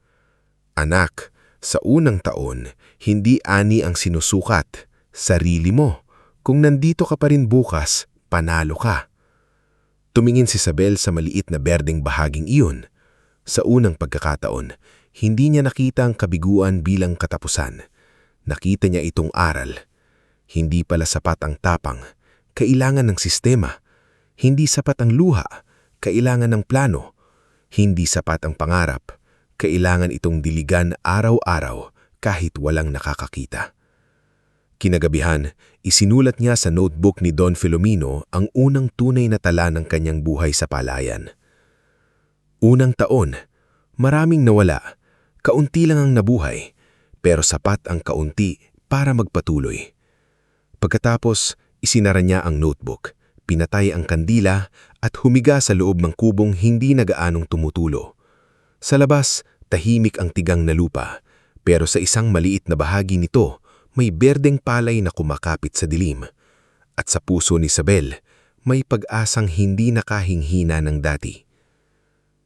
S3: Anak, sa unang taon, hindi ani ang sinusukat. Sarili mo. Kung nandito ka pa rin bukas, panalo ka. Tumingin si Isabel sa maliit na berdeng bahaging iyon. Sa unang pagkakataon, hindi niya nakita ang kabiguan bilang katapusan. Nakita niya itong aral. Hindi pala sapat ang tapang. Kailangan ng sistema. Hindi sapat ang luha. Kailangan ng plano. Hindi sapat ang pangarap. Kailangan itong diligan araw-araw kahit walang nakakakita. Kinagabihan, isinulat niya sa notebook ni Don Filomeno ang unang tunay na tala ng kanyang buhay sa palayan. Unang taon, maraming nawala, kaunti lang ang nabuhay, pero sapat ang kaunti para magpatuloy. Pagkatapos, isinara niya ang notebook, pinatay ang kandila at humiga sa loob ng kubong hindi nagaanong tumutulo. Sa labas, tahimik ang tigang na lupa, pero sa isang maliit na bahagi nito, may berdeng palay na kumakapit sa dilim. At sa puso ni Isabel, may pag-asang hindi nakahinghina ng dati.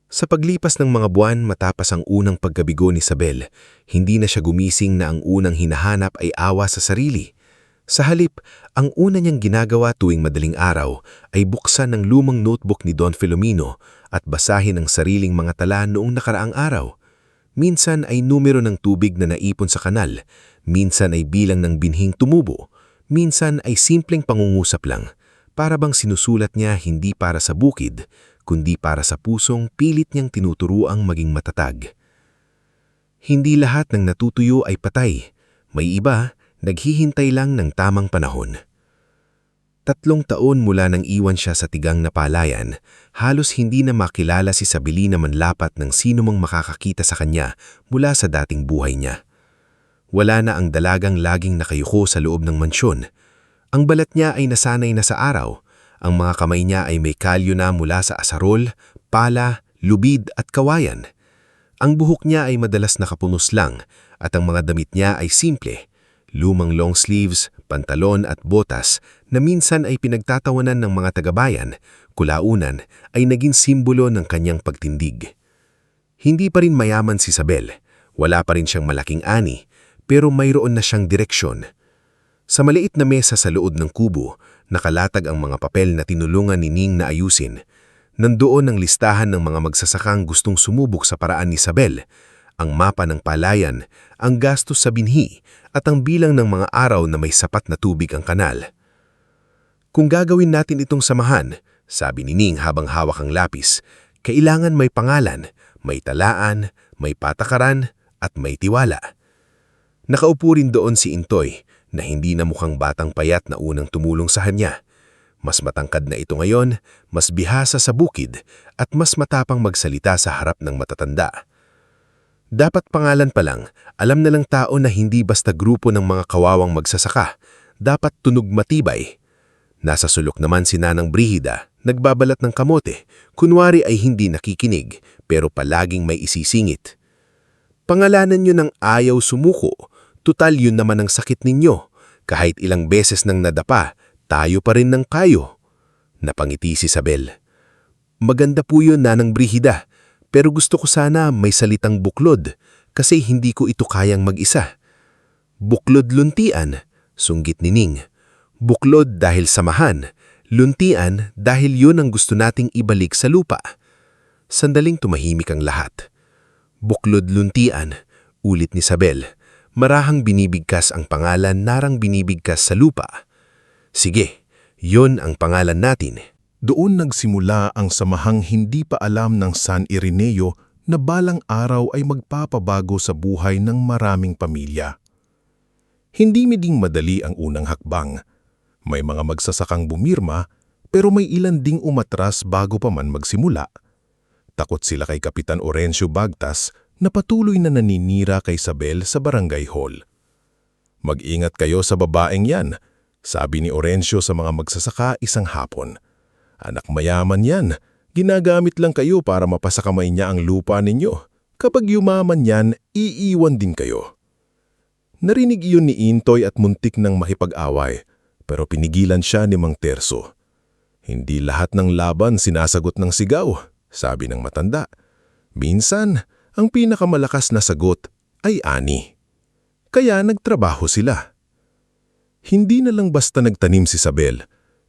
S3: Sa paglipas ng mga buwan matapos ang unang pagkabigo ni Isabel, hindi na siya gumising na ang unang hinahanap ay awa sa sarili. Sa halip, ang una niyang ginagawa tuwing madaling araw ay buksan ang lumang notebook ni Don Filomeno at basahin ang sariling mga tala noong nakaraang araw. Minsan ay numero ng tubig na naipon sa kanal, minsan ay bilang ng binhing tumubo, minsan ay simpleng pangungusap lang, para bang sinusulat niya hindi para sa bukid, kundi para sa pusong pilit niyang tinuturuang maging matatag. Hindi lahat ng natutuyo ay patay, may iba, naghihintay lang ng tamang panahon. 3 taon mula nang iwan siya sa tigang na palayan, halos hindi na makilala si Isabelina manlapat ng sino mang makakakita sa kanya mula sa dating buhay niya. Wala na ang dalagang laging nakayuko sa loob ng mansyon. Ang balat niya ay nasanay na sa araw. Ang mga kamay niya ay may kalyo na mula sa asarol, pala, lubid at kawayan. Ang buhok niya ay madalas nakapunos lang at ang mga damit niya ay simple. Lumang long sleeves, pantalon at botas na minsan ay pinagtatawanan ng mga tagabayan, kulaunan ay naging simbolo ng kanyang pagtindig. Hindi pa rin mayaman si Isabel, wala pa rin siyang malaking ani, pero mayroon na siyang direksyon. Sa maliit na mesa sa loob ng kubo, nakalatag ang mga papel na tinulungan ni Ning na ayusin. Nandoon ang listahan ng mga magsasakang gustong sumubok sa paraan ni Isabel, ang mapa ng palayan, ang gastos sa binhi, at ang bilang ng mga araw na may sapat na tubig ang kanal. Kung gagawin natin itong samahan, sabi ni Ning habang hawak ang lapis, kailangan may pangalan, may talaan, may patakaran, at may tiwala. Nakaupo rin doon si Intoy, na hindi na mukhang batang payat na unang tumulong sa kanya. Mas matangkad na ito ngayon, mas bihasa sa bukid, at mas matapang magsalita sa harap ng matatanda. Dapat pangalan pa lang, alam na lang tao na hindi basta grupo ng mga kawawang magsasaka, dapat tunog matibay. Nasa sulok naman si Nanang Brigida, nagbabalat ng kamote, kunwari ay hindi nakikinig, pero palaging may isisingit. Pangalanan nyo ng ayaw sumuko, tutal yun naman ang sakit ninyo, kahit ilang beses nang nadapa, tayo pa rin ng kayo. Napangiti si Isabel. Maganda po yun, Nanang Brigida. Pero gusto ko sana may salitang buklod kasi hindi ko ito kayang mag-isa. Buklod luntian, sunggit ni Ning. Buklod dahil samahan,
S2: Luntian dahil yun ang gusto nating ibalik sa lupa. Sandaling tumahimik ang lahat. Buklod luntian, ulit ni Isabel. Marahang binibigkas ang pangalan narang binibigkas sa lupa. Sige, yon ang pangalan natin.
S1: Doon nagsimula ang samahang hindi pa alam ng San Ireneo na balang araw ay magpapabago sa buhay ng maraming pamilya. Hindi miding madali ang unang hakbang. May mga magsasakang bumirma pero may ilan ding umatras bago pa man magsimula. Takot sila kay Kapitan Orencio Bagtas na patuloy na naninira kay Isabel sa barangay hall. "Mag-ingat kayo sa babaeng yan," sabi ni Orencio sa mga magsasaka isang hapon. "Anak mayaman yan, ginagamit lang kayo para mapasakamay niya ang lupa ninyo. Kapag yumaman yan, iiwan din kayo." Narinig iyon ni Intoy at muntik ng makipag-away, pero pinigilan siya ni Mang Terso. "Hindi lahat ng laban sinasagot ng sigaw," sabi ng matanda. "Minsan, ang pinakamalakas na sagot ay ani." Kaya nagtrabaho sila. Hindi na lang basta nagtanim si Isabel.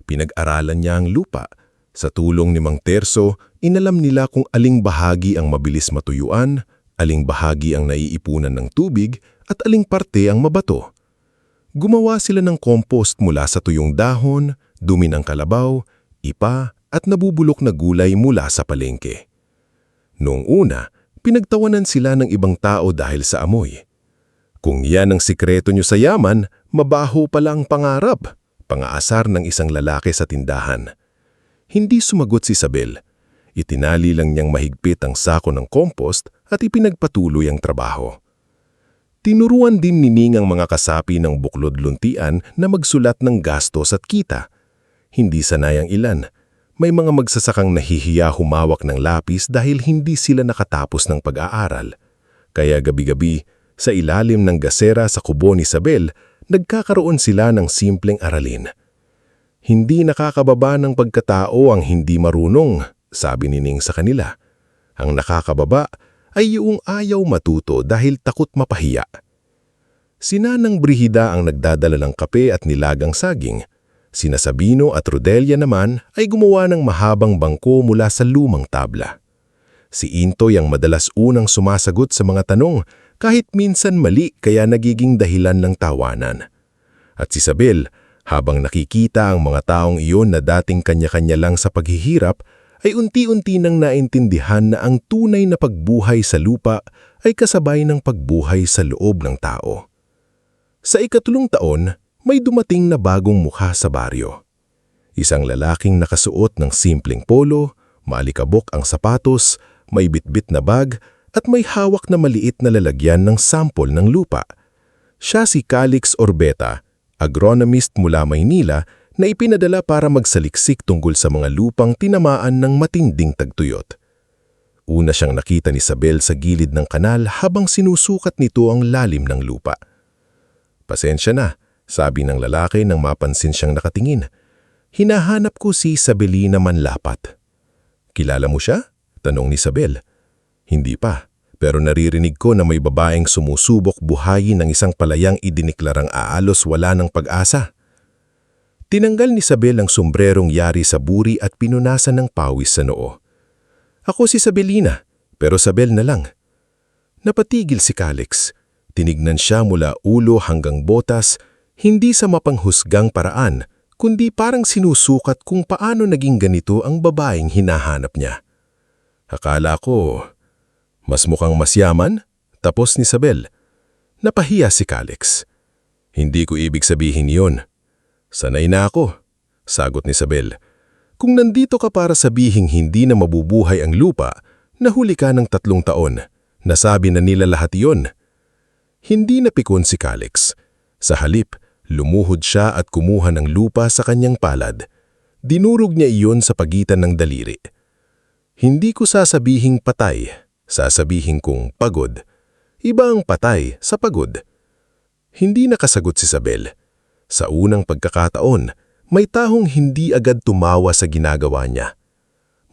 S1: Pinag-aralan niya ang lupa. Sa tulong ni Mang Terso, inalam nila kung aling bahagi ang mabilis matuyuan, aling bahagi ang naiipunan ng tubig, at aling parte ang mabato. Gumawa sila ng compost mula sa tuyong dahon, dumi ng kalabaw, ipa, at nabubulok na gulay mula sa palengke. Noong una, pinagtawanan sila ng ibang tao dahil sa amoy. "Kung yan ang sikreto nyo sa yaman, mabaho pala ang pangarap," pangaasar ng isang lalaki sa tindahan. Hindi sumagot si Isabel. Itinali lang niyang mahigpit ang sako ng compost at ipinagpatuloy ang trabaho. Tinuruan din ni Ning ang mga kasapi ng buklod luntian na magsulat ng gastos at kita. Hindi sanay ang ilan. May mga magsasakang nahihiya humawak ng lapis dahil hindi sila nakatapos ng pag-aaral. Kaya gabi-gabi, sa ilalim ng gasera sa kubo ni Isabel, nagkakaroon sila ng simpleng aralin. "Hindi nakakababa ng pagkatao ang hindi marunong," sabi ni Ning sa kanila. "Ang nakakababa ay yung ayaw matuto dahil takot mapahiya." Si Nanang Brigida ang nagdadala ng kape at nilagang saging. Sina Sabino at Rodelia naman ay gumawa ng mahabang bangko mula sa lumang tabla. Si Intoy ang madalas unang sumasagot sa mga tanong kahit minsan mali kaya nagiging dahilan ng tawanan. At si Isabel, habang nakikita ang mga taong iyon na dating kanya-kanya lang sa paghihirap, ay unti-unti nang naintindihan na ang tunay na pagbuhay sa lupa ay kasabay ng pagbuhay sa loob ng tao. Sa ikatlong taon, may dumating na bagong mukha sa baryo. Isang lalaking nakasuot ng simpleng polo, maalikabok ang sapatos, may bitbit na bag, at may hawak na maliit na lalagyan ng sampol ng lupa. Siya si Calix Orbeta, agronomist mula Maynila na ipinadala para magsaliksik tungkol sa mga lupang tinamaan ng matinding tagtuyot. Una siyang nakita ni Isabel sa gilid ng kanal habang sinusukat nito ang lalim ng lupa. "Pasensya na," sabi ng lalaki nang mapansin siyang nakatingin. "Hinahanap ko si Isabelina Manlapat." "Kilala mo siya?" tanong ni Isabel. "Hindi pa, pero naririnig ko na may babaeng sumusubok buhayin ng isang palayang idiniklarang aalos wala ng pag-asa." Tinanggal ni Isabel ang sombrerong yari sa buri at pinunasan ng pawis sa noo. "Ako si Isabelina, pero Isabel na lang." Napatigil si Calix. Tinignan siya mula ulo hanggang botas, hindi sa mapanghusgang paraan, kundi parang sinusukat kung paano naging ganito ang babaeng hinahanap niya. "Akala ko, mas mukhang masyaman?" tapos ni Isabel. Napahiya si Calix. "Hindi ko ibig sabihin yon. Sanay na ako," sagot ni Isabel. "Kung nandito ka para sabihing hindi na mabubuhay ang lupa, nahuli ka ng 3 taon. Nasabi na nila lahat yon." Hindi napikon si Calix. Sa halip, lumuhod siya at kumuha ng lupa sa kanyang palad. Dinurog niya iyon sa pagitan ng daliri. "Hindi ko sasabihing patay, sasabihin kong pagod. Iba ang patay sa pagod." Hindi nakasagot si Isabel. Sa unang pagkakataon, may tahong hindi agad tumawa sa ginagawa niya.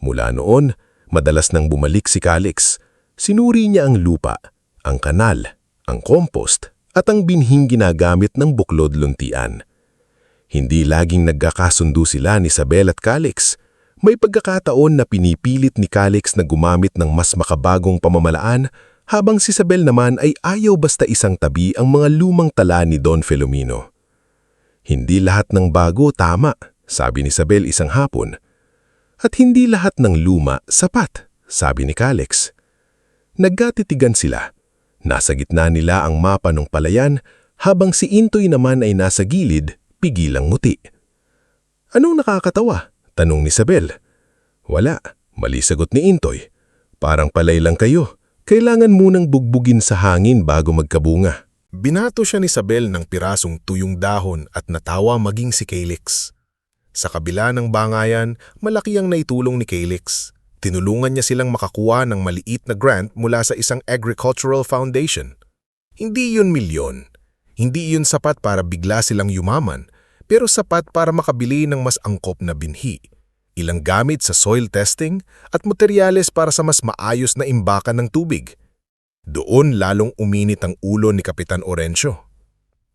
S1: Mula noon, madalas nang bumalik si Calix. Sinuri niya ang lupa, ang kanal, ang compost, at ang binhing ginagamit ng buklod luntian.
S2: Hindi laging nagkakasundo sila ni Isabel at Calix. May pagkakataon na pinipilit ni Calix na gumamit ng mas makabagong pamamalaan habang si Isabel naman ay ayaw basta isang tabi ang mga lumang tala ni Don Filomeno. Hindi lahat ng bago tama, sabi ni Isabel isang hapon. At hindi lahat ng luma sapat, sabi ni Calix. Nagkatitigan sila. Nasa gitna nila ang mapa ng palayan habang si Intoy naman ay nasa gilid, pigilang nguti. Anong nakakatawa? Tanong ni Isabel. Wala, mali sagot ni Intoy. Parang palay lang kayo. Kailangan munang bugbugin sa hangin bago magkabunga.
S1: Binato siya ni Isabel ng pirasong tuyong dahon at natawa maging si Calix. Sa kabila ng bangayan, malaki ang naitulong ni Calix. Tinulungan niya silang makakuha ng maliit na grant mula sa isang agricultural foundation. Hindi yun milyon. Hindi yun sapat para bigla silang yumaman, pero sapat para makabili ng mas angkop na binhi, ilang gamit sa soil testing at materyales para sa mas maayos na imbakan ng tubig. Doon lalong uminit ang ulo ni Kapitan Orencio.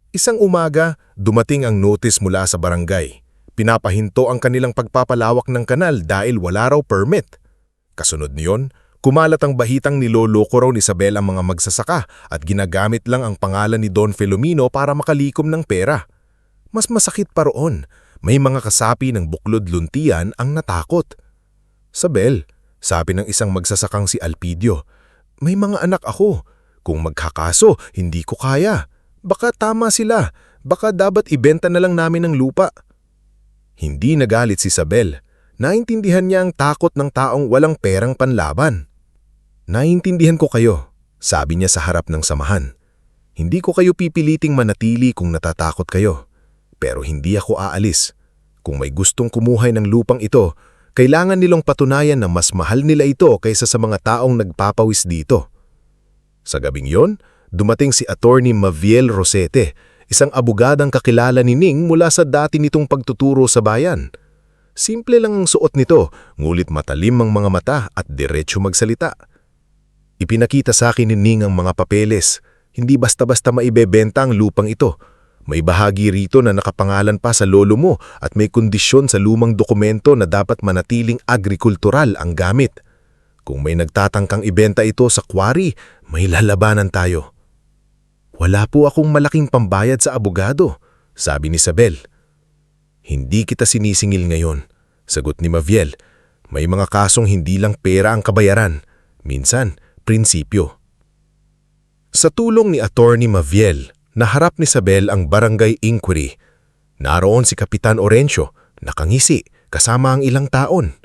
S1: Isang umaga, dumating ang notice mula sa barangay. Pinapahinto ang kanilang pagpapalawak ng kanal dahil wala raw permit. Kasunod niyon, kumalat ang bahitang niloloko raw ni Isabel ang mga magsasaka at ginagamit lang ang pangalan ni Don Filomeno para makalikom ng pera. Mas masakit pa roon, may mga kasapi ng buklod luntian ang natakot. Isabel, sabi ng isang magsasakang si Alpidio, may mga anak ako. Kung magkakaso, hindi ko kaya. Baka tama sila. Baka dapat ibenta na lang namin ng lupa. Hindi nagalit si Isabel. Naintindihan niya ang takot ng taong walang perang panlaban. Naintindihan ko kayo, sabi niya sa harap ng samahan. Hindi ko kayo pipiliting manatili kung natatakot kayo. Pero hindi ako aalis. Kung may gustong kumuhay ng lupang ito, kailangan nilang patunayan na mas mahal nila ito kaysa sa mga taong nagpapawis dito. Sa gabing yon, dumating si Attorney Maviel Rosete, isang abogadang kakilala ni Ning mula sa dati nitong pagtuturo sa bayan. Simple lang ang suot nito, ngulit matalim ang mga mata at diretso magsalita. Ipinakita sa akin ni Ning ang mga papeles. Hindi basta-basta maibebenta ang lupang ito. May bahagi rito na nakapangalan pa sa lolo mo at may kondisyon sa lumang dokumento na dapat manatiling agrikultural ang gamit. Kung may nagtatangkang ibenta ito sa quarry, may lalabanan tayo. Wala po akong malaking pambayad sa abogado, sabi ni Isabel. Hindi kita sinisingil ngayon, sagot ni Maviel. May mga kasong hindi lang pera ang kabayaran, minsan prinsipyo. Sa tulong ni Attorney Maviel, naharap ni Isabel ang barangay inquiry. Naroon si Kapitan Orencio, nakangisi, kasama ang ilang taon.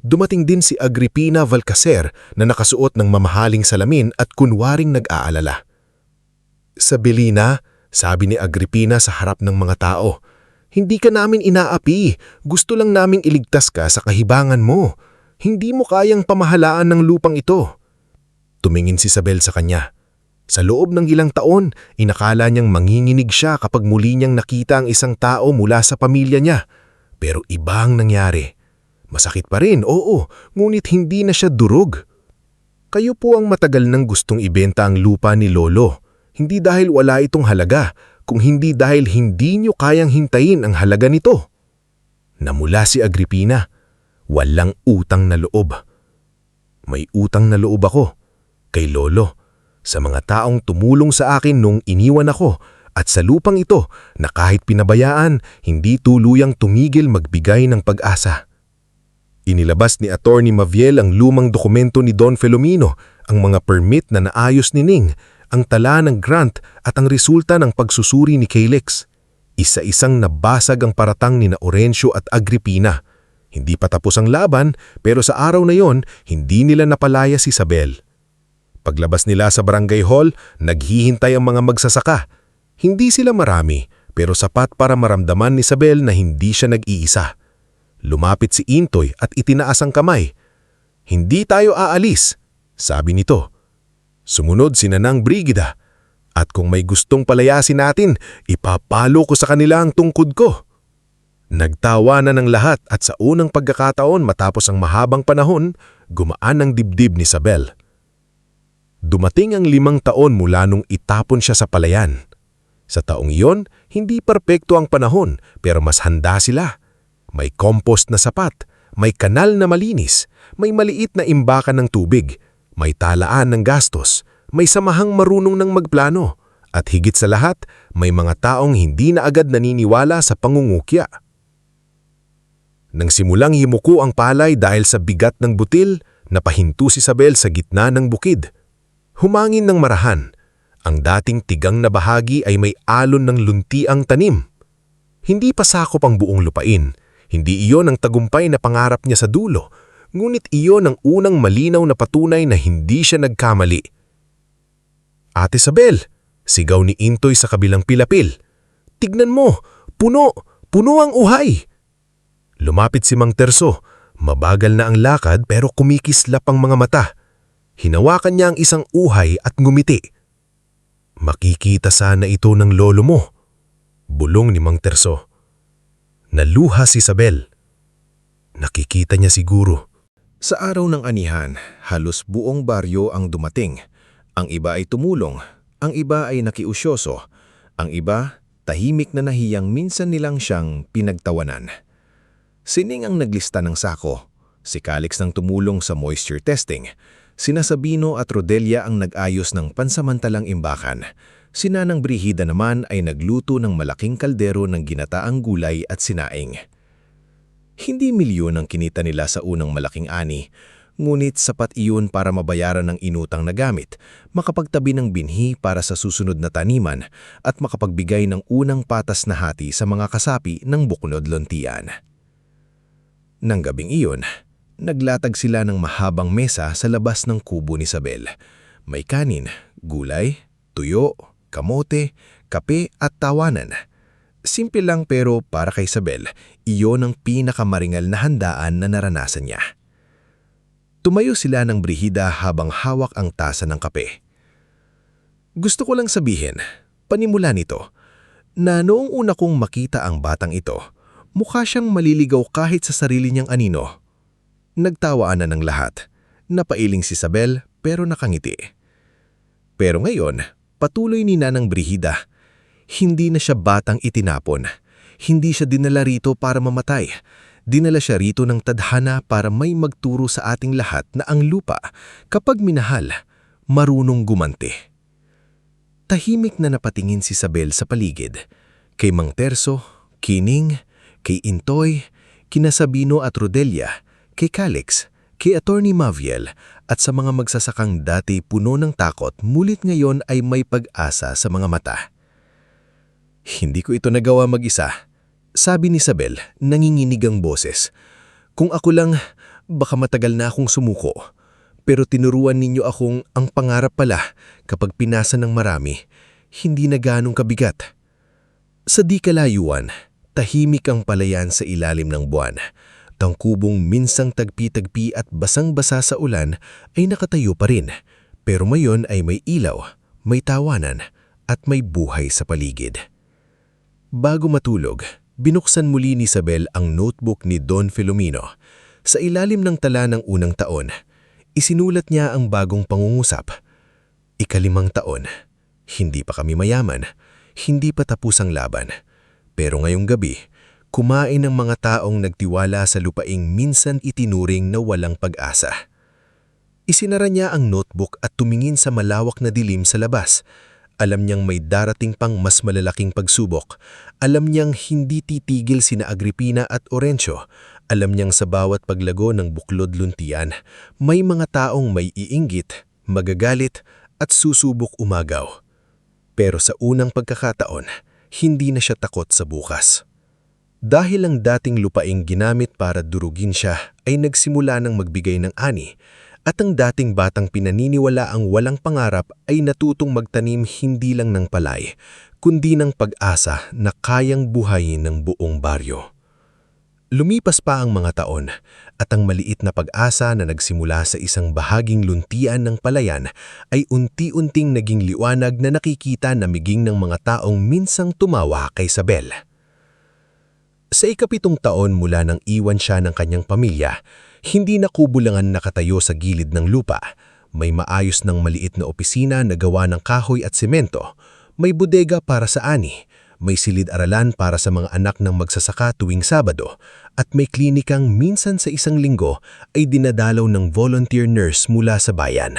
S1: Dumating din si Agripina Valcacer na nakasuot ng mamahaling salamin at kunwaring nag-aalala. Sabelina, sabi ni Agripina sa harap ng mga tao, hindi ka namin inaapi, gusto lang naming iligtas ka sa kahibangan mo. Hindi mo kayang pamahalaan ng lupang ito. Tumingin si Isabel sa kanya. Sa loob ng ilang taon, inakala niyang manginginig siya kapag muli niyang nakita ang isang tao mula sa pamilya niya. Pero iba ang nangyari. Masakit pa rin, oo, ngunit hindi na siya durog. Kayo po ang matagal nang gustong ibenta ang lupa ni Lolo. Hindi dahil wala itong halaga, kung hindi dahil hindi niyo kayang hintayin ang halaga nito. Namula si Agripina. Walang utang na loob. May utang na loob ako. Kay Lolo. Sa mga taong tumulong sa akin nung iniwan ako at sa lupang ito na kahit pinabayaan, hindi tuluyang tumigil magbigay ng pag-asa. Inilabas ni Attorney Maviel ang lumang dokumento ni Don Filomeno, ang mga permit na naayos ni Ning, ang tala ng grant at ang resulta ng pagsusuri ni Calix. Isa-isang nabasag ang paratang ni na Orencio at Agripina. Hindi pa tapos ang laban, pero sa araw na yon, hindi nila napalaya si Isabel. Paglabas nila sa barangay hall, naghihintay ang mga magsasaka. Hindi sila marami, pero sapat para maramdaman ni Isabel na hindi siya nag-iisa. Lumapit si Intoy at itinaas ang kamay. Hindi tayo aalis, sabi nito. Sumunod si Nanang Brigida, at kung may gustong palayasin natin, ipapalo ko sa kanila ang tungkod ko. Nagtawa na ng lahat at sa unang pagkakataon matapos ang mahabang panahon, gumaan ang dibdib ni Isabel. Dumating ang 5 taon mula nung itapon siya sa palayan.
S2: Sa taong iyon, hindi perpekto ang panahon pero mas handa sila. May compost na sapat, may kanal na malinis, may maliit na imbakan ng tubig, may talaan ng gastos, may samahang marunong ng magplano, at higit sa lahat, may mga taong hindi na agad naniniwala sa pangungukya. Nang simulang himuko ang palay dahil sa bigat ng butil, napahinto si Isabel sa gitna ng bukid. Humangin ng marahan. Ang dating tigang na bahagi ay may alon ng luntiang tanim. Hindi pa sakop ang buong lupain. Hindi iyon ang tagumpay na pangarap niya sa dulo, ngunit iyon ang unang malinaw na patunay na hindi siya nagkamali. "Ate Isabel!" sigaw ni Intoy sa kabilang pilapil. "Tignan mo! Puno! Puno ang uhay!" Lumapit si Mang Terso. Mabagal na ang lakad pero kumikislap ang mga mata. Hinawakan niya ang isang uhay at ngumiti. "Makikita sana ito ng lolo mo," bulong ni Mang Terso. Naluha si Isabel. Nakikita niya siguro.
S1: Sa araw ng anihan, halos buong baryo ang dumating. Ang iba ay tumulong, ang iba ay nakiusyoso, ang iba tahimik na nahiyang minsan nilang siyang pinagtawanan. Sining ang naglista ng sako, si Calix nang tumulong sa moisture testing, sina Sabino at Rodelia ang nag-ayos ng pansamantalang imbakan. Si Nanang Brigida naman ay nagluto ng malaking kaldero ng ginataang gulay at sinaing. Hindi milyon ang kinita nila sa unang malaking ani, ngunit sapat iyon para mabayaran ng inutang na gamit, makapagtabi ng binhi para sa susunod na taniman, at makapagbigay ng unang patas na hati sa mga kasapi ng Buknod-Luntian. Nang gabing iyon, naglatag sila ng mahabang mesa sa labas ng kubo ni Isabel. May kanin, gulay, tuyo, kamote, kape at tawanan. Simple lang pero para kay Isabel, iyon ang pinakamaringal na handaan na naranasan niya. Tumayo sila ng Brigida habang hawak ang tasa ng kape. "Gusto ko lang sabihin, panimula nito, na noong una kong makita ang batang ito, mukha siyang maliligaw kahit sa sarili niyang anino." Nagtawaan na ng lahat. Napailing si Isabel pero nakangiti. Pero ngayon, patuloy ni Nanang Brigida, hindi na siya batang itinapon. Hindi siya dinala rito para mamatay. Dinala siya rito ng tadhana para may magturo sa ating lahat na ang lupa, kapag minahal, marunong gumanti. Tahimik na napatingin si Isabel sa paligid. Kay Mang Terso, Kining, kay Intoy, kina Sabino at Rodelia, kay Calix, kay Attorney Maviel, at sa mga magsasakang dati puno ng takot, mulit ngayon ay may pag-asa sa mga mata. "Hindi ko ito nagawa mag-isa," sabi ni Isabel, nanginginig ang boses. "Kung ako lang, baka matagal na akong sumuko. Pero tinuruan ninyo akong ang pangarap pala kapag pinasa ng marami, hindi na ganong kabigat." Sa di kalayuan, tahimik ang palayan sa ilalim ng buwan. Tangkubong minsang tagpi-tagpi at basang-basa sa ulan ay nakatayo pa rin, pero ngayon ay may ilaw, may tawanan, at may buhay sa paligid. Bago matulog, binuksan muli ni Isabel ang notebook ni Don Filomeno. Sa ilalim ng tala ng unang taon, isinulat niya ang bagong pangungusap. 5 taon, hindi pa kami mayaman, hindi pa tapos ang laban. Pero ngayong gabi, kumain ang mga taong nagtiwala sa lupaing minsan itinuring na walang pag-asa. Isinara niya ang notebook at tumingin sa malawak na dilim sa labas. Alam niyang may darating pang mas malalaking pagsubok. Alam niyang hindi titigil sina Agripina at Orencio. Alam niyang sa bawat paglago ng Buklod-Luntian, may mga taong may iinggit, magagalit at susubok umagaw. Pero sa unang pagkakataon, hindi na siya takot sa bukas. Dahil ang dating lupaing ginamit para durugin siya ay nagsimula ng magbigay ng ani, at ang dating batang pinaniniwala ang walang pangarap ay natutong magtanim hindi lang ng palay, kundi ng pag-asa na kayang buhayin ng buong baryo. Lumipas pa ang mga taon at ang maliit na pag-asa na nagsimula sa isang bahaging luntian ng palayan ay unti-unting naging liwanag na nakikita na miging ng mga taong minsang tumawa kay Isabel. Sa 7 taon mula nang iwan siya ng kanyang pamilya, hindi na kubulangan nakatayo sa gilid ng lupa. May maayos ng maliit na opisina na gawa ng kahoy at semento.
S2: May bodega para sa ani, may silid-aralan para sa mga anak ng magsasaka tuwing Sabado, at may klinikang minsan sa isang linggo ay dinadalaw ng volunteer nurse mula sa bayan.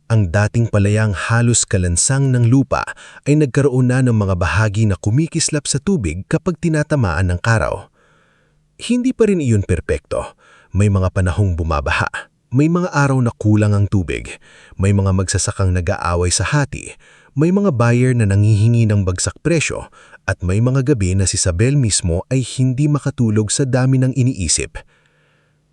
S2: Ang dating palayang halos kalansang ng lupa ay nagkaroon na ng mga bahagi na kumikislap sa tubig kapag tinatamaan ng karaw. Hindi pa rin iyon perpekto. May mga panahong bumabaha, may mga araw na kulang ang tubig, may mga magsasakang nag-aaway sa hati, may mga buyer na nangihingi ng bagsak presyo, at may mga gabi na si Isabel mismo ay hindi makatulog sa dami ng iniisip.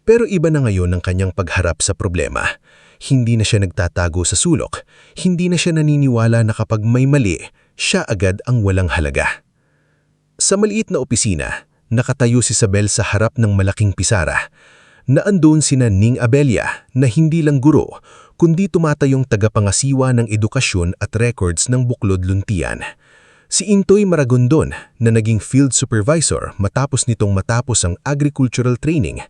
S2: Pero iba na ngayon ang kanyang pagharap sa problema. Hindi na siya nagtatago sa sulok, hindi na siya naniniwala na kapag may mali, siya agad ang walang halaga. Sa maliit na opisina, nakatayo si Isabel sa harap ng malaking pisara. Naandun sina Ning Abella na hindi lang guro, kundi tumatayong tagapangasiwa ng edukasyon at records ng Buklod Luntian. Si Intoy Maragondon na naging field supervisor matapos ang agricultural training.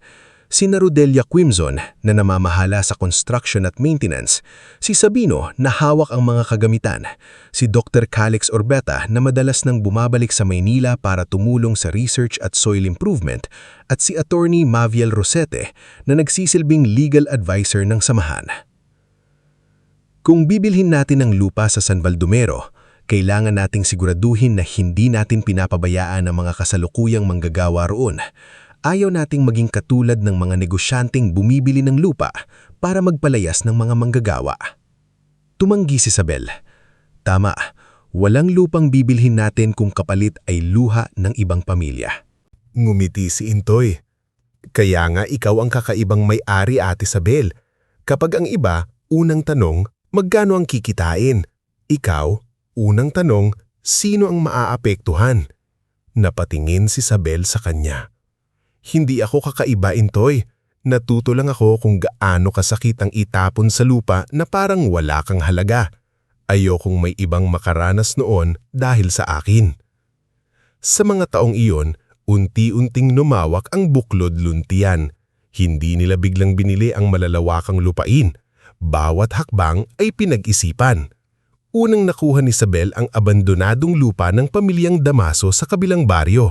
S2: Si Rodelia Quimzon na namamahala sa construction at maintenance, si Sabino na hawak ang mga kagamitan, si Dr. Calix Orbeta na madalas nang bumabalik sa Maynila para tumulong sa research at soil improvement, at si Attorney Maviel Rosete na nagsisilbing legal advisor ng samahan. Kung bibilhin natin ang lupa sa San Baldomero, kailangan nating siguraduhin na hindi natin pinapabayaan ang mga kasalukuyang manggagawa roon. Ayaw nating maging katulad ng mga negosyanteng bumibili ng lupa para magpalayas ng mga manggagawa. Tumanggi si Isabel. Tama, walang lupang bibilhin natin kung kapalit ay luha ng ibang pamilya.
S1: Ngumiti si Intoy. Kaya nga ikaw ang kakaibang may-ari, Ate Isabel. Kapag ang iba, unang tanong, magkano ang kikitain? Ikaw, unang tanong, sino ang maaapektuhan? Napatingin si Isabel sa kanya. Hindi ako kakaiba, Intoy. Natuto lang ako kung gaano kasakit ang itapon sa lupa na parang wala kang halaga. Ayokong may ibang makaranas noon dahil sa akin. Sa mga taong iyon, unti-unting lumawak ang Buklod Luntian. Hindi nila biglang binili ang malalawakang lupain. Bawat hakbang ay pinag-isipan. Unang nakuha ni Isabel ang abandonadong lupa ng pamilyang Damaso sa kabilang baryo.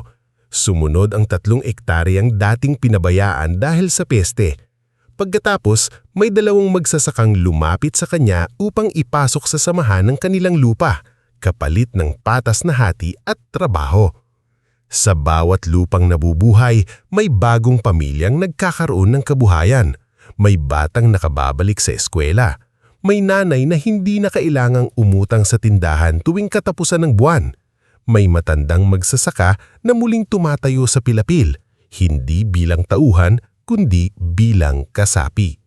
S1: Sumunod ang 3 ektaryang dating pinabayaan dahil sa peste. Pagkatapos, may 2 magsasakang lumapit sa kanya upang ipasok sa samahan ng kanilang lupa, kapalit ng patas na hati at trabaho. Sa bawat lupang nabubuhay, may bagong pamilyang nagkakaroon ng kabuhayan. May batang nakababalik sa eskwela. May nanay na hindi na kailangang umutang sa tindahan tuwing katapusan ng buwan. May matandang magsasaka na muling tumatayo sa pilapil, hindi bilang tauhan kundi bilang kasapi.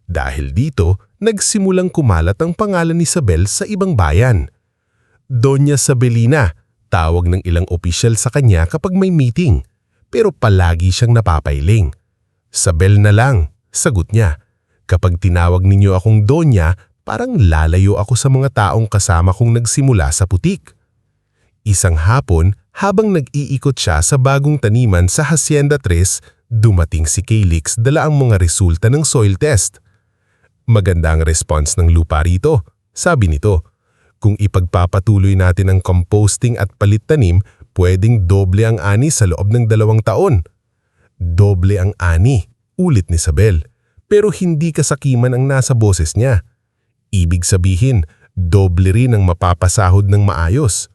S1: Dahil dito, nagsimulang kumalat ang pangalan ni Isabel sa ibang bayan. Doña Sabelina, tawag ng ilang opisyal sa kanya kapag may meeting, pero palagi siyang napapailing. Sabel na lang, sagot niya. Kapag tinawag ninyo akong Doña, parang lalayo ako sa mga taong kasama kong nagsimula sa putik. Isang hapon, habang nag-iikot siya sa bagong taniman sa Hacienda 3, dumating si Calix dala ang mga resulta ng soil test. Maganda ang response ng lupa rito, sabi nito. Kung ipagpapatuloy natin ang composting at palit tanim, pwedeng doble ang ani sa loob ng 2 taon. Doble ang ani, ulit ni Isabel, pero hindi kasakiman ang nasa boses niya. Ibig sabihin, doble rin ang mapapasahod ng maayos.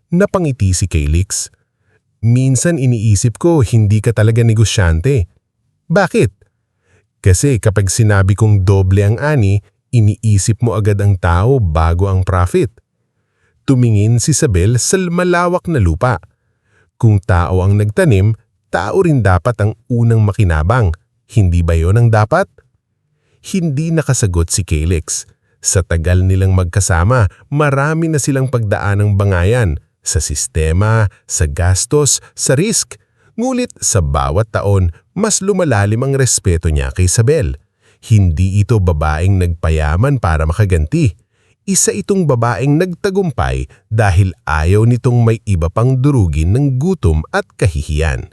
S1: Napangiti si Calix. Minsan iniisip ko hindi ka talaga negosyante. Bakit? Kasi kapag sinabi kong doble ang ani, iniisip mo agad ang tao bago ang profit. Tumingin si Isabel sa malawak na lupa. Kung tao ang nagtanim, tao rin dapat ang unang makinabang. Hindi ba yon ang dapat? Hindi nakasagot si Calix. Sa tagal nilang magkasama, marami na silang pagdaanang bangayan. Sa sistema, sa gastos, sa risk. Ngulit sa bawat taon, mas lumalalim ang respeto niya kay Isabel. Hindi ito babaeng nagpayaman para makaganti. Isa itong babaeng nagtagumpay dahil ayaw nitong may iba pang durugin ng gutom at kahihiyan.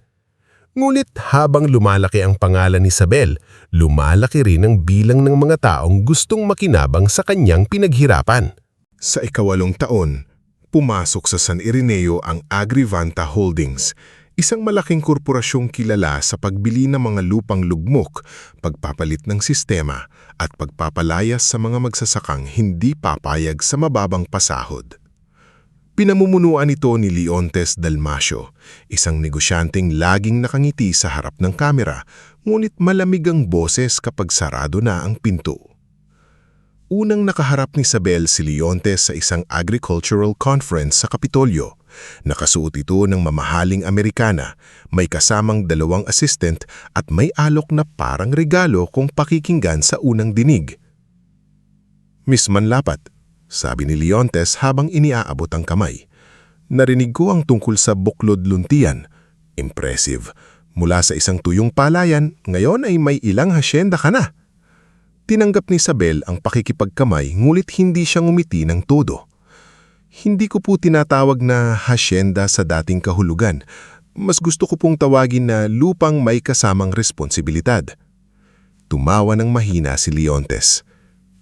S1: Ngulit habang lumalaki ang pangalan ni Isabel, lumalaki rin ang bilang ng mga taong gustong makinabang sa kanyang pinaghirapan.
S4: Sa ika-8 taon, pumasok sa San Ireneo ang Agrivanta Holdings, isang malaking korporasyong kilala sa pagbili ng mga lupang lugmok, pagpapalit ng sistema, at pagpapalayas sa mga magsasakang hindi papayag sa mababang pasahod. Pinamumunuan ito ni Leontes Dalmasio, isang negosyanteng laging nakangiti sa harap ng kamera, ngunit malamig ang boses kapag sarado na ang pinto. Unang nakaharap ni Isabel si Leontes sa isang agricultural conference sa Kapitolyo. Nakasuot ito ng mamahaling Amerikana, may kasamang 2 assistant at may alok na parang regalo kung pakikinggan sa unang dinig. "Miss Manlapat," sabi ni Leontes habang iniaabot ang kamay. "Narinig ko ang tungkol sa buklod luntian. Impressive. Mula sa isang tuyong palayan, ngayon ay may ilang hasyenda ka na." Tinanggap ni Isabel ang pakikipagkamay ngulit hindi siya ngumiti ng todo. "Hindi ko po tinatawag na hasyenda sa dating kahulugan. Mas gusto ko pong tawagin na lupang may kasamang responsibilidad." Tumawa ng mahina si Leontes.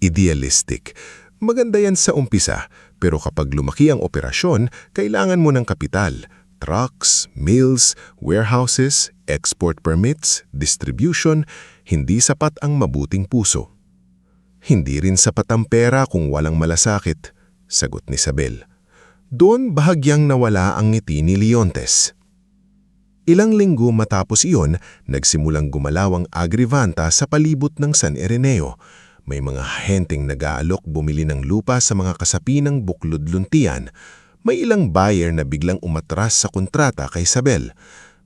S4: Idealistic. Maganda yan sa umpisa, pero kapag lumaki ang operasyon, kailangan mo ng kapital. Trucks, mills, warehouses, export permits, distribution, hindi sapat ang mabuting puso. "Hindi rin sapat ang pera kung walang malasakit," sagot ni Isabel. Doon bahagyang nawala ang ngiti ni Leontes. Ilang linggo matapos iyon, nagsimulang gumalaw ang Agrivanta sa palibot ng San Ireneo. May mga ahenteng nag-aalok bumili ng lupa sa mga kasapi ng buklod luntian. May ilang buyer na biglang umatras sa kontrata kay Isabel.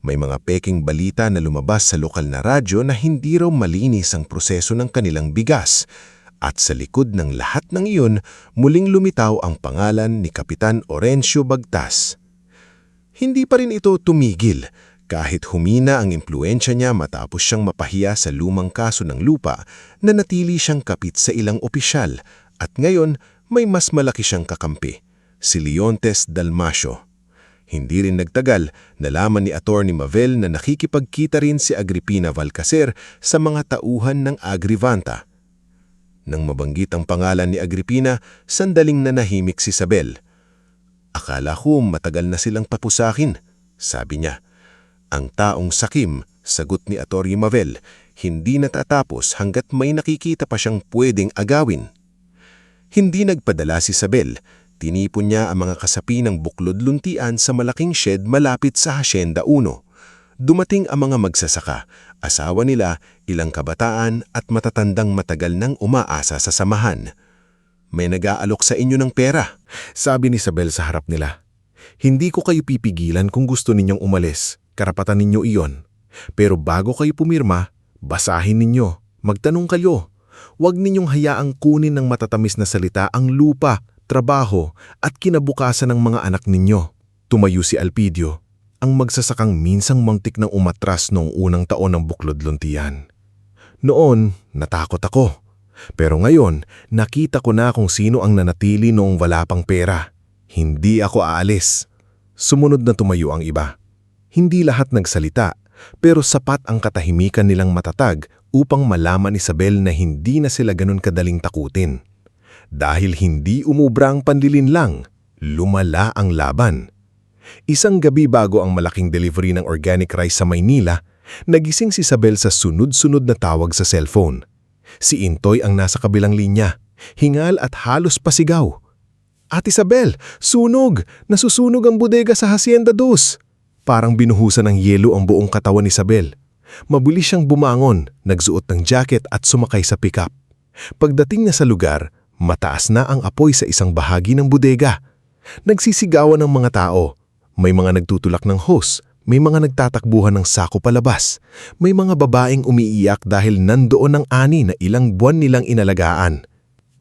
S4: May mga peking balita na lumabas sa lokal na radyo na hindi raw malinis ang proseso ng kanilang bigas. At sa likod ng lahat ng iyon, muling lumitaw ang pangalan ni Kapitan Orencio Bagtas. Hindi pa rin ito tumigil. Kahit humina ang impluensya niya matapos siyang mapahiya sa lumang kaso ng lupa, nanatili siyang kapit sa ilang opisyal at ngayon may mas malaki siyang kakampi, si Leontes Dalmasio. Hindi rin nagtagal, nalaman ni Atty. Mavel na nakikipagkita rin si Agripina Valcacer sa mga tauhan ng Agrivanta. Nang mabanggit ang pangalan ni Agripina, sandaling nanahimik si Isabel. "Akala ko matagal na silang papusakin," sabi niya. "Ang taong sakim," sagot ni Atty. Mavel, "hindi natatapos hanggat may nakikita pa siyang pwedeng agawin." Hindi nagpadala si Isabel. Tinipon niya ang mga kasapi ng buklod luntian sa malaking shed malapit sa Hacienda 1. Dumating ang mga magsasaka, asawa nila, ilang kabataan at matatandang matagal nang umaasa sa samahan. "May nag-aalok sa inyo ng pera,"
S1: Sabi ni Isabel sa harap nila. "Hindi ko kayo pipigilan kung gusto ninyong umalis. Karapatan ninyo iyon. Pero bago kayo pumirma, basahin ninyo. Magtanong kayo. Huwag ninyong hayaang kunin ng matatamis na salita ang lupa, trabaho at kinabukasan ng mga anak ninyo." Tumayo si Alpidio, ang magsasakang minsang muntik nang umatras noong unang taon ng buklod luntian. "Noon, natakot ako. Pero ngayon, nakita ko na kung sino ang nanatili noong wala pang pera. Hindi ako aalis." Sumunod na tumayo ang iba. Hindi lahat nagsalita, pero sapat ang katahimikan nilang matatag upang malaman ni Isabel na hindi na sila ganun kadaling takutin. Dahil hindi umubra ang panlilinlang, lumala ang laban. Isang gabi bago ang malaking delivery ng organic rice sa Maynila, nagising si Isabel sa sunod-sunod na tawag sa cellphone. Si Intoy ang nasa kabilang linya, hingal at halos pasigaw. "Ate Isabel, sunog! Nasusunog ang bodega sa Hacienda 2. Parang binuhusan ng yelo ang buong katawan ni Isabel. Mabilis siyang bumangon, nagsuot ng jacket at sumakay sa pickup. Pagdating niya sa lugar, mataas na ang apoy sa isang bahagi ng bodega. Nagsisigawan ng mga tao. May mga nagtutulak ng hose, may mga nagtatakbuhan ng sako palabas, may mga babaeng umiiyak dahil nandoon ang ani na ilang buwan nilang inalagaan.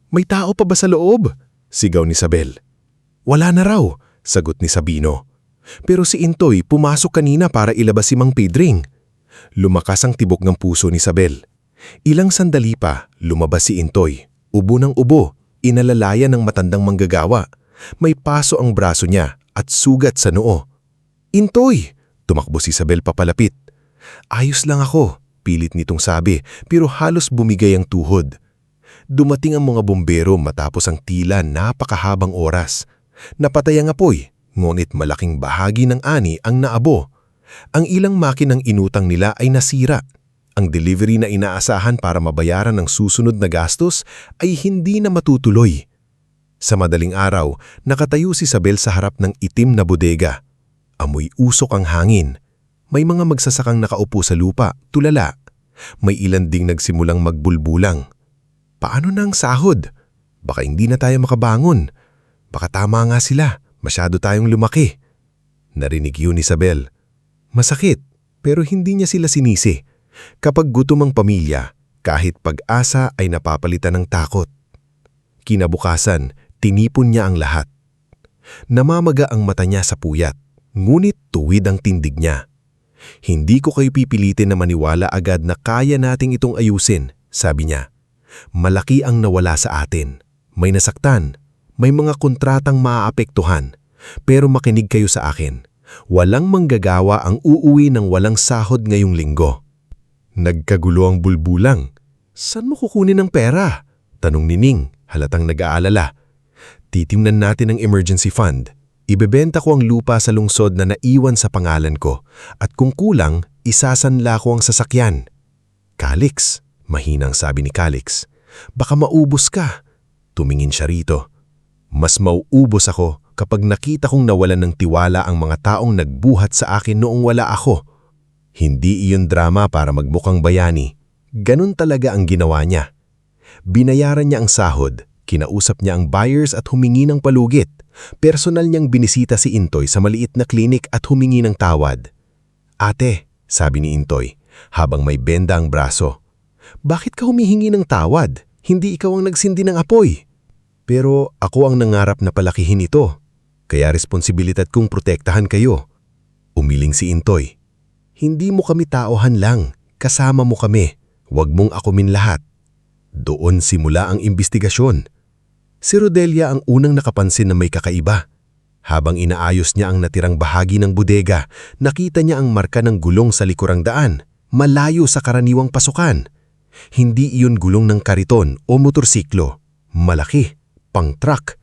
S1: "May tao pa ba sa loob?" sigaw ni Isabel. "Wala na raw," sagot ni Sabino. "Pero si Intoy pumasok kanina para ilabas si Mang Pedring." Lumakas ang tibok ng puso ni Isabel. Ilang sandali pa, lumabas si Intoy. Ubo ng ubo, inalalayan ng matandang manggagawa. May paso ang braso niya at sugat sa noo. "Intoy!" tumakbo si Isabel papalapit. "Ayos lang ako," pilit nitong sabi, pero halos bumigay ang tuhod.
S2: Dumating ang mga bumbero matapos ang tila napakahabang oras. Napatay ang apoy, ngunit malaking bahagi ng ani ang naabo. Ang ilang makinang inutang nila ay nasira. Ang delivery na inaasahan para mabayaran ang susunod na gastos ay hindi na matutuloy. Sa madaling araw, nakatayo si Isabel sa harap ng itim na bodega. Amoy usok ang hangin. May mga magsasakang nakaupo sa lupa, tulala. May ilan ding nagsimulang magbulbulang. Paano na ang sahod? Baka hindi na tayo makabangon. Baka tama nga sila, masyado tayong lumaki. Narinig yun ni Isabel. Masakit, pero hindi niya sila sinisi. Kapag gutom ang pamilya, kahit pag-asa ay napapalitan ng takot. Kinabukasan, tinipon niya ang lahat. Namamaga ang mata niya sa puyat, ngunit tuwid ang tindig niya. Hindi ko kayo pipilitin na maniwala agad na kaya nating itong ayusin, sabi niya. Malaki ang nawala sa atin. May nasaktan, may mga kontratang maaapektuhan. Pero makinig kayo sa akin. Walang manggagawa ang uuwi ng walang sahod ngayong linggo. Nagkagulo ang bulbulang. Saan mo kukunin ang pera? Tanong ni Ning, halatang nag-aalala. Titimnan natin ang emergency fund. Ibebenta ko ang lupa sa lungsod na naiwan sa pangalan ko. At kung kulang, isasanla ko ang sasakyan. Calix, mahinang sabi ni Calix. Baka maubos ka. Tumingin siya rito. Mas mauubos ako kapag nakita kong nawalan ng tiwala ang mga taong nagbuhat sa akin noong wala ako. Hindi iyon drama para magmukhang bayani. Ganun talaga ang ginawa niya. Binayaran niya ang sahod, kinausap niya ang buyers at humingi ng palugit. Personal niyang binisita si Intoy sa maliit na klinik at humingi ng tawad. Ate, sabi ni Intoy, habang may benda ang braso. Bakit ka humihingi ng tawad? Hindi ikaw ang nagsindi ng apoy. Pero ako ang nangarap na palakihin ito. Kaya responsibilidad kong protektahan kayo. Umiling si Intoy. Hindi mo kami taohan lang. Kasama mo kami. Huwag mong akumin lahat. Doon simula ang imbestigasyon. Si Rodelia ang unang nakapansin na may kakaiba. Habang inaayos niya ang natirang bahagi ng bodega, nakita niya ang marka ng gulong sa likurang daan, malayo sa karaniwang pasukan. Hindi iyon gulong ng kariton o motorsiklo. Malaki, pang-truck.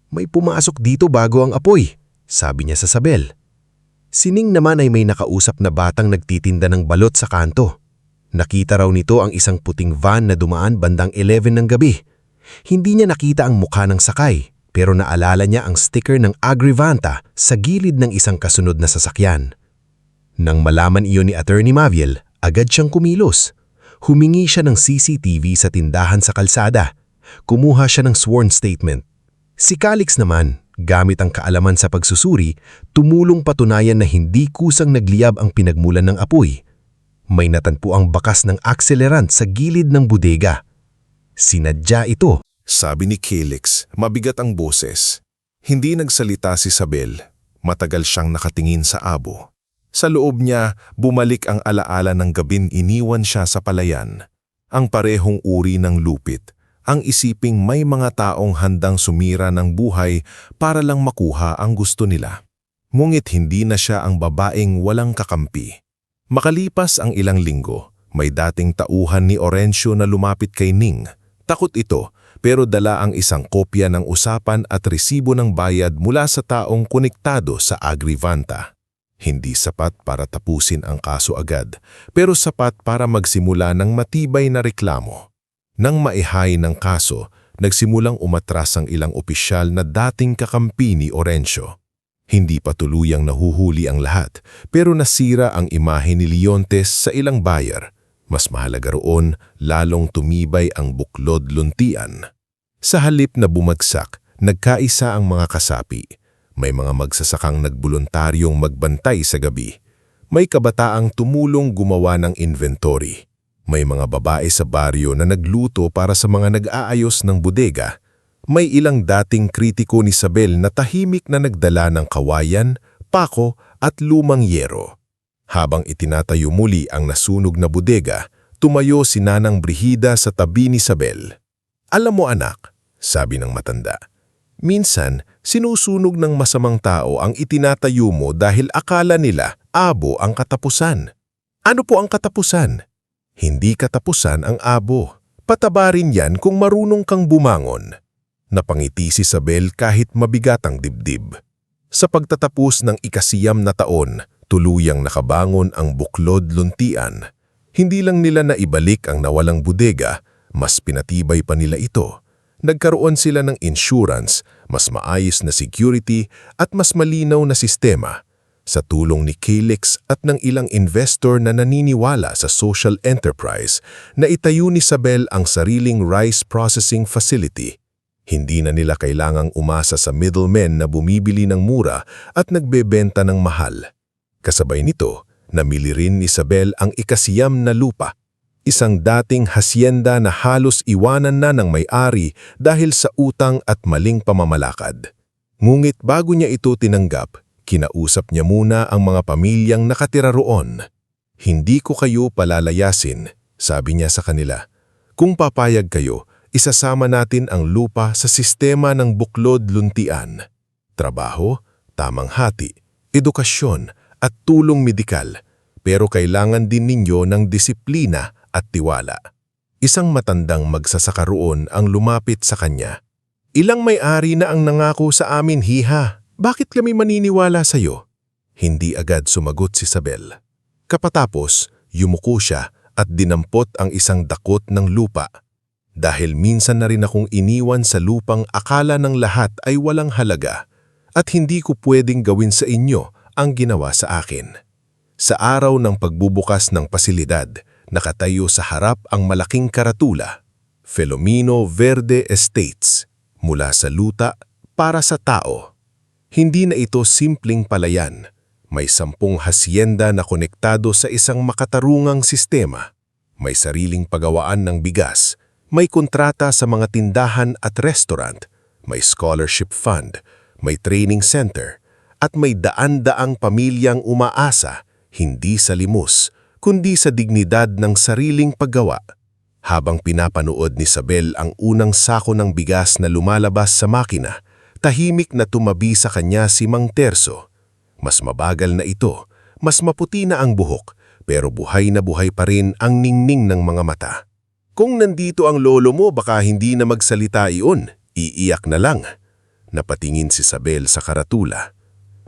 S2: May pumasok dito bago ang apoy, sabi niya sa Isabel. Si Ning naman ay may nakausap na batang nagtitinda ng balot sa kanto. Nakita raw nito ang isang puting van na dumaan bandang 11 ng gabi. Hindi niya nakita ang mukha ng sakay, pero naalala niya ang sticker ng Agrivanta sa gilid ng isang kasunod na sasakyan. Nang malaman iyon ni Attorney Maviel, agad siyang kumilos. Humingi siya ng CCTV sa tindahan sa kalsada. Kumuha siya ng sworn statement. Si Calix naman, gamit ang kaalaman sa pagsusuri, tumulong patunayan na hindi kusang nagliyab ang pinagmulan ng apoy. May natagpo ang bakas ng accelerant sa gilid ng bodega. Sinadya ito.
S4: Sabi ni Calix, mabigat ang boses. Hindi nagsalita si Isabel. Matagal siyang nakatingin sa abo. Sa loob niya, bumalik ang alaala ng gabing iniwan siya sa palayan. Ang parehong uri ng lupit. Ang isiping may mga taong handang sumira ng buhay para lang makuha ang gusto nila. Ngunit hindi na siya ang babaeng walang kakampi. Makalipas ang ilang linggo, may dating tauhan ni Orencio na lumapit kay Ning. Takot ito, pero dala ang isang kopya ng usapan at resibo ng bayad mula sa taong konektado sa Agrivanta. Hindi sapat para tapusin ang kaso agad, pero sapat para magsimula ng matibay na reklamo. Nang maihay ng kaso, nagsimulang umatras ang ilang opisyal na dating kakampi ni Orencio. Hindi pa tuluyang nahuhuli ang lahat, pero nasira ang imahe ni Leontes sa ilang buyer. Mas mahalaga roon, lalong tumibay ang buklod-luntian. Sa halip na bumagsak, nagkaisa ang mga kasapi. May mga magsasakang nagboluntaryong magbantay sa gabi. May kabataang tumulong gumawa ng inventory. May mga babae sa baryo na nagluto para sa mga nag-aayos ng bodega. May ilang dating kritiko ni Isabel na tahimik na nagdala ng kawayan, pako at lumang yero. Habang itinatayo muli ang nasunog na bodega, tumayo si Nanang Brigida sa tabi ni Isabel. Alam mo anak, sabi ng matanda, minsan sinusunog ng masamang tao ang itinatayo mo dahil akala nila abo ang katapusan. Ano po ang katapusan? Hindi katapusan ang abo.
S2: Pataba rin yan kung marunong kang bumangon. Napangiti si Isabel kahit mabigat ang dibdib. Sa pagtatapos ng ikasiyam na taon, tuluyang nakabangon ang Buklod Luntian. Hindi lang nila naibalik ang nawalang bodega, mas pinatibay pa nila ito. Nagkaroon sila ng insurance, mas maayos na security at mas malinaw na sistema. Sa tulong ni Calyx at ng ilang investor na naniniwala sa social enterprise, naitayo ni Isabel ang sariling rice processing facility. Hindi na nila kailangang umasa sa middlemen na bumibili ng mura at nagbebenta ng mahal. Kasabay nito, namili rin ni Isabel ang ikasiyam na lupa. Isang dating hasyenda na halos iwanan na ng may-ari dahil sa utang at maling pamamalakad. Ngunit bago niya ito tinanggap, kinausap niya muna ang mga pamilyang nakatira roon. Hindi ko kayo palalayasin, sabi niya sa kanila. Kung papayag kayo, isasama natin ang lupa sa sistema ng Buklod Luntian. Trabaho, tamang hati, edukasyon at tulong medikal, pero kailangan din ninyo ng disiplina at tiwala. Isang matandang magsasaka roon ang lumapit sa kanya. Ilang may-ari na ang nangako sa amin, hiha. Bakit kami maniniwala sa iyo? Hindi agad sumagot si Isabel. Kapatapos, yumuko siya at dinampot ang isang dakot ng lupa. Dahil minsan na rin akong iniwan sa lupang akala ng lahat ay walang halaga at hindi ko pwedeng gawin sa inyo ang ginawa sa akin. Sa araw ng pagbubukas ng pasilidad, nakatayo sa harap ang malaking karatula, Filomeno Verde Estates, mula sa luta para sa tao. Hindi na ito simpleng palayan. May 10 hasyenda na konektado sa isang makatarungang sistema. May sariling pagawaan ng bigas, may kontrata sa mga tindahan at restaurant, may scholarship fund, may training center, at may daan-daang pamilyang umaasa, hindi sa limos, kundi sa dignidad ng sariling paggawa. Habang pinapanood ni Isabel ang unang sako ng bigas na lumalabas sa makina, tahimik na tumabi sa kanya si Mang Terso. Mas mabagal na ito, mas maputi na ang buhok, pero buhay na buhay pa rin ang ningning ng mga mata. Kung nandito ang lolo mo, baka hindi na magsalita iyon, iiyak na lang. Napatingin si Isabel sa karatula.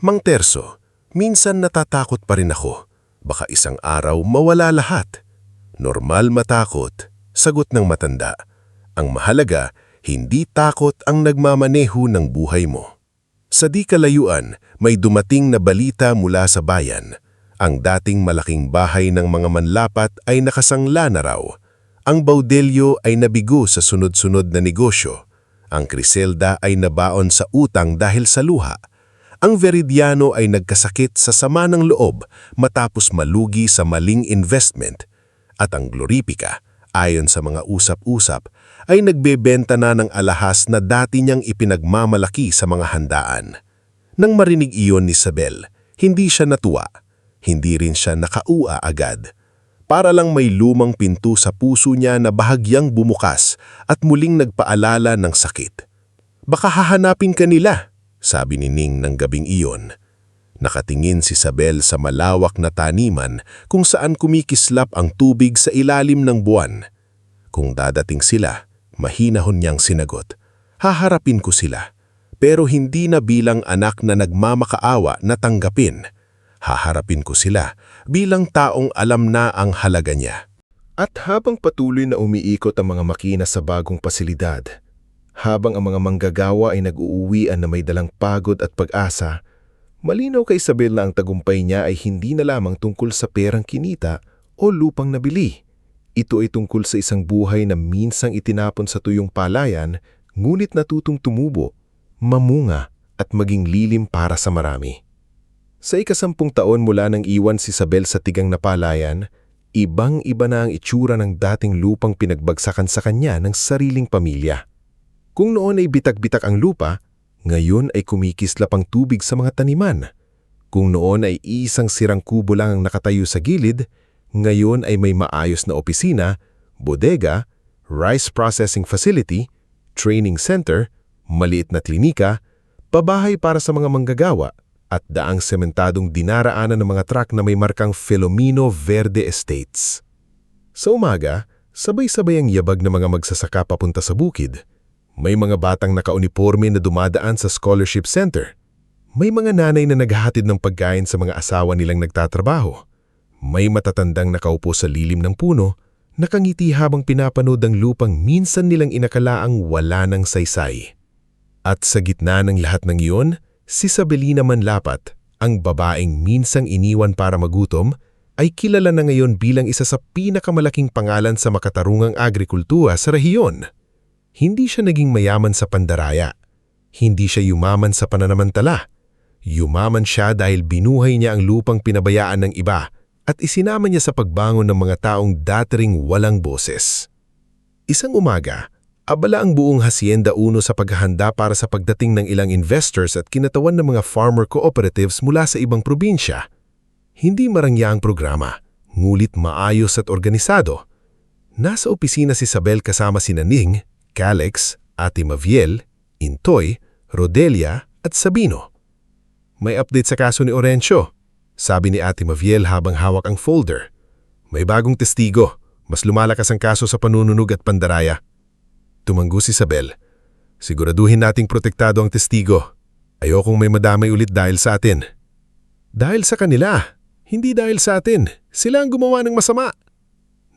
S2: Mang Terso, minsan natatakot pa rin ako. Baka isang araw mawala lahat. Normal matakot, sagot ng matanda. Ang mahalaga, hindi takot ang nagmamaneho ng buhay mo. Sa di kalayuan, may dumating na balita mula sa bayan. Ang dating malaking bahay ng mga manlapat ay nakasangla na raw. Ang Baudelio ay nabigo sa sunod-sunod na negosyo. Ang Criselda ay nabaon sa utang dahil sa luha. Ang Veridiano ay nagkasakit sa sama ng loob matapos malugi sa maling investment. At ang Glorifica, ayon sa mga usap-usap, ay nagbebenta na ng alahas na dati niyang ipinagmamalaki sa mga handaan. Nang marinig iyon ni Isabel, hindi siya natuwa. Hindi rin siya nakaua agad. Para lang may lumang pinto sa puso niya na bahagyang bumukas at muling nagpaalala ng sakit. Baka hahanapin ka nila, sabi ni Ning ng gabing iyon. Nakatingin si Isabel sa malawak na taniman kung saan kumikislap ang tubig sa ilalim ng buwan. Kung dadating sila, mahinahon niyang sinagot, haharapin ko sila, pero hindi na bilang anak na nagmamakaawa na tanggapin. Haharapin ko sila bilang taong alam na ang halaga niya.
S1: At habang patuloy na umiikot ang mga makina sa bagong pasilidad, habang ang mga manggagawa ay nag-uuwian na may dalang pagod at pag-asa, malinaw kay Isabel na ang tagumpay niya ay hindi na lamang tungkol sa perang kinita o lupang nabili. Ito ay tungkol sa isang buhay na minsang itinapon sa tuyong palayan, ngunit natutong tumubo, mamunga at maging lilim para sa marami. Sa ika-10 taon mula nang iwan si Isabel sa tigang na palayan, ibang-iba na ang itsura ng dating lupang pinagbagsakan sa kanya ng sariling pamilya. Kung noon ay bitag-bitak ang lupa, ngayon ay kumikislap ang tubig sa mga taniman. Kung noon ay isang sirang kubo lang ang nakatayo sa gilid, ngayon ay may maayos na opisina, bodega, rice processing facility, training center, maliit na klinika, pabahay para sa mga manggagawa, at daang sementadong dinaraanan ng mga truck na may markang Filomeno Verde Estates. Sa umaga,
S2: Sabay-sabay ang yabag ng mga magsasaka papunta sa bukid. May mga batang nakauniporme na dumadaan sa scholarship center. May mga nanay na naghahatid ng pagkain sa mga asawa nilang nagtatrabaho. May matatandang nakaupo sa lilim ng puno, nakangiti habang pinapanood ang lupang minsan nilang inakalaang wala ng saysay. At sa gitna ng lahat ng iyon, si Sabelina Manlapat, ang babaeng minsang iniwan para magutom, ay kilala na ngayon bilang isa sa pinakamalaking pangalan sa makatarungang agrikultura sa rehiyon. Hindi siya naging mayaman sa pandaraya. Hindi siya yumaman sa pananamantala. Yumaman siya dahil binuhay niya ang lupang pinabayaan ng iba at isinama niya sa pagbangon ng mga taong dating walang boses. Isang umaga, abala ang buong Hacienda Uno sa paghahanda para sa pagdating ng ilang investors at kinatawan ng mga farmer cooperatives mula sa ibang probinsya. Hindi marangya ang programa, ngulit maayos at organisado. Nasa opisina si Isabel kasama sina Ning, Calix, Ate Maviel, Intoy, Rodelia at Sabino. May update sa kaso ni Orencio, sabi ni Ate Maviel habang hawak ang folder. May bagong testigo, mas lumalakas ang kaso sa panununog at pandaraya. Tumanggo si Isabel. Siguraduhin nating protektado ang testigo. Ayokong may madamay ulit dahil sa atin. Dahil sa kanila. Hindi dahil sa atin. Sila ang gumawa ng masama.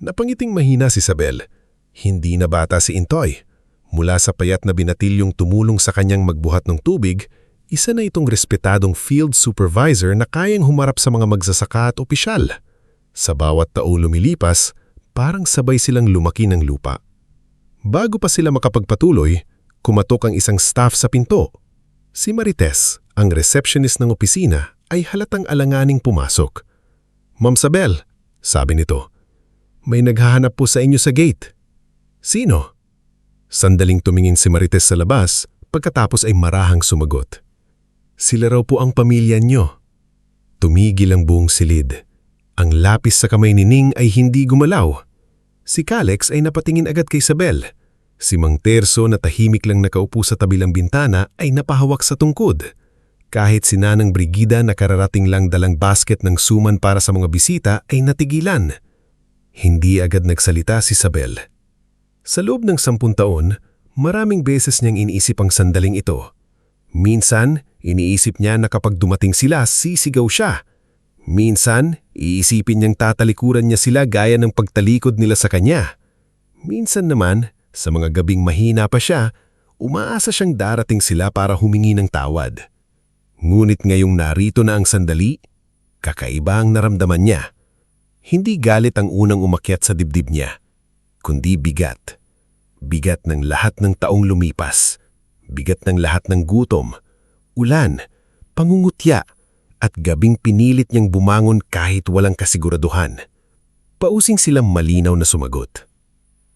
S2: Napangiting mahina si Isabel. Hindi na bata si Intoy. Mula sa payat na binatilyong tumulong sa kanyang magbuhat ng tubig, isa na itong respetadong field supervisor na kayang humarap sa mga magsasaka at opisyal. Sa bawat taong lumilipas, parang sabay silang lumaki ng lupa. Bago pa sila makapagpatuloy, kumatok ang isang staff sa pinto. Si Marites, ang receptionist ng opisina, ay halatang alanganing pumasok. Ma'am Sabel, sabi nito, may naghahanap po sa inyo sa gate. Sino? Sandaling tumingin si Marites sa labas, pagkatapos ay marahang sumagot. Sila raw po ang pamilya nyo. Tumigil ang buong silid. Ang lapis sa kamay ni Ning ay hindi gumalaw. Si Calix ay napatingin agad kay Isabel. Si Mang Terso na tahimik lang nakaupo sa tabilang bintana ay napahawak sa tungkod. Kahit si Nanang Brigida na kararating lang dalang basket ng suman para sa mga bisita ay natigilan. Hindi agad nagsalita si Isabel. Sa loob ng 10 taon, maraming beses niyang iniisip ang sandaling ito. Minsan, iniisip niya na kapag dumating sila, sisigaw siya. Minsan, iisipin niyang tatalikuran niya sila gaya ng pagtalikod nila sa kanya. Minsan naman, sa mga gabing mahina pa siya, umaasa siyang darating sila para humingi ng tawad. Ngunit ngayong narito na ang sandali, kakaiba ang naramdaman niya. Hindi galit ang unang umakyat sa dibdib niya, kundi bigat. Bigat ng lahat ng taong lumipas. Bigat ng lahat ng gutom, ulan, pangungutya, at gabing pinilit niyang bumangon kahit walang kasiguraduhan. Pausing silang malinaw na sumagot.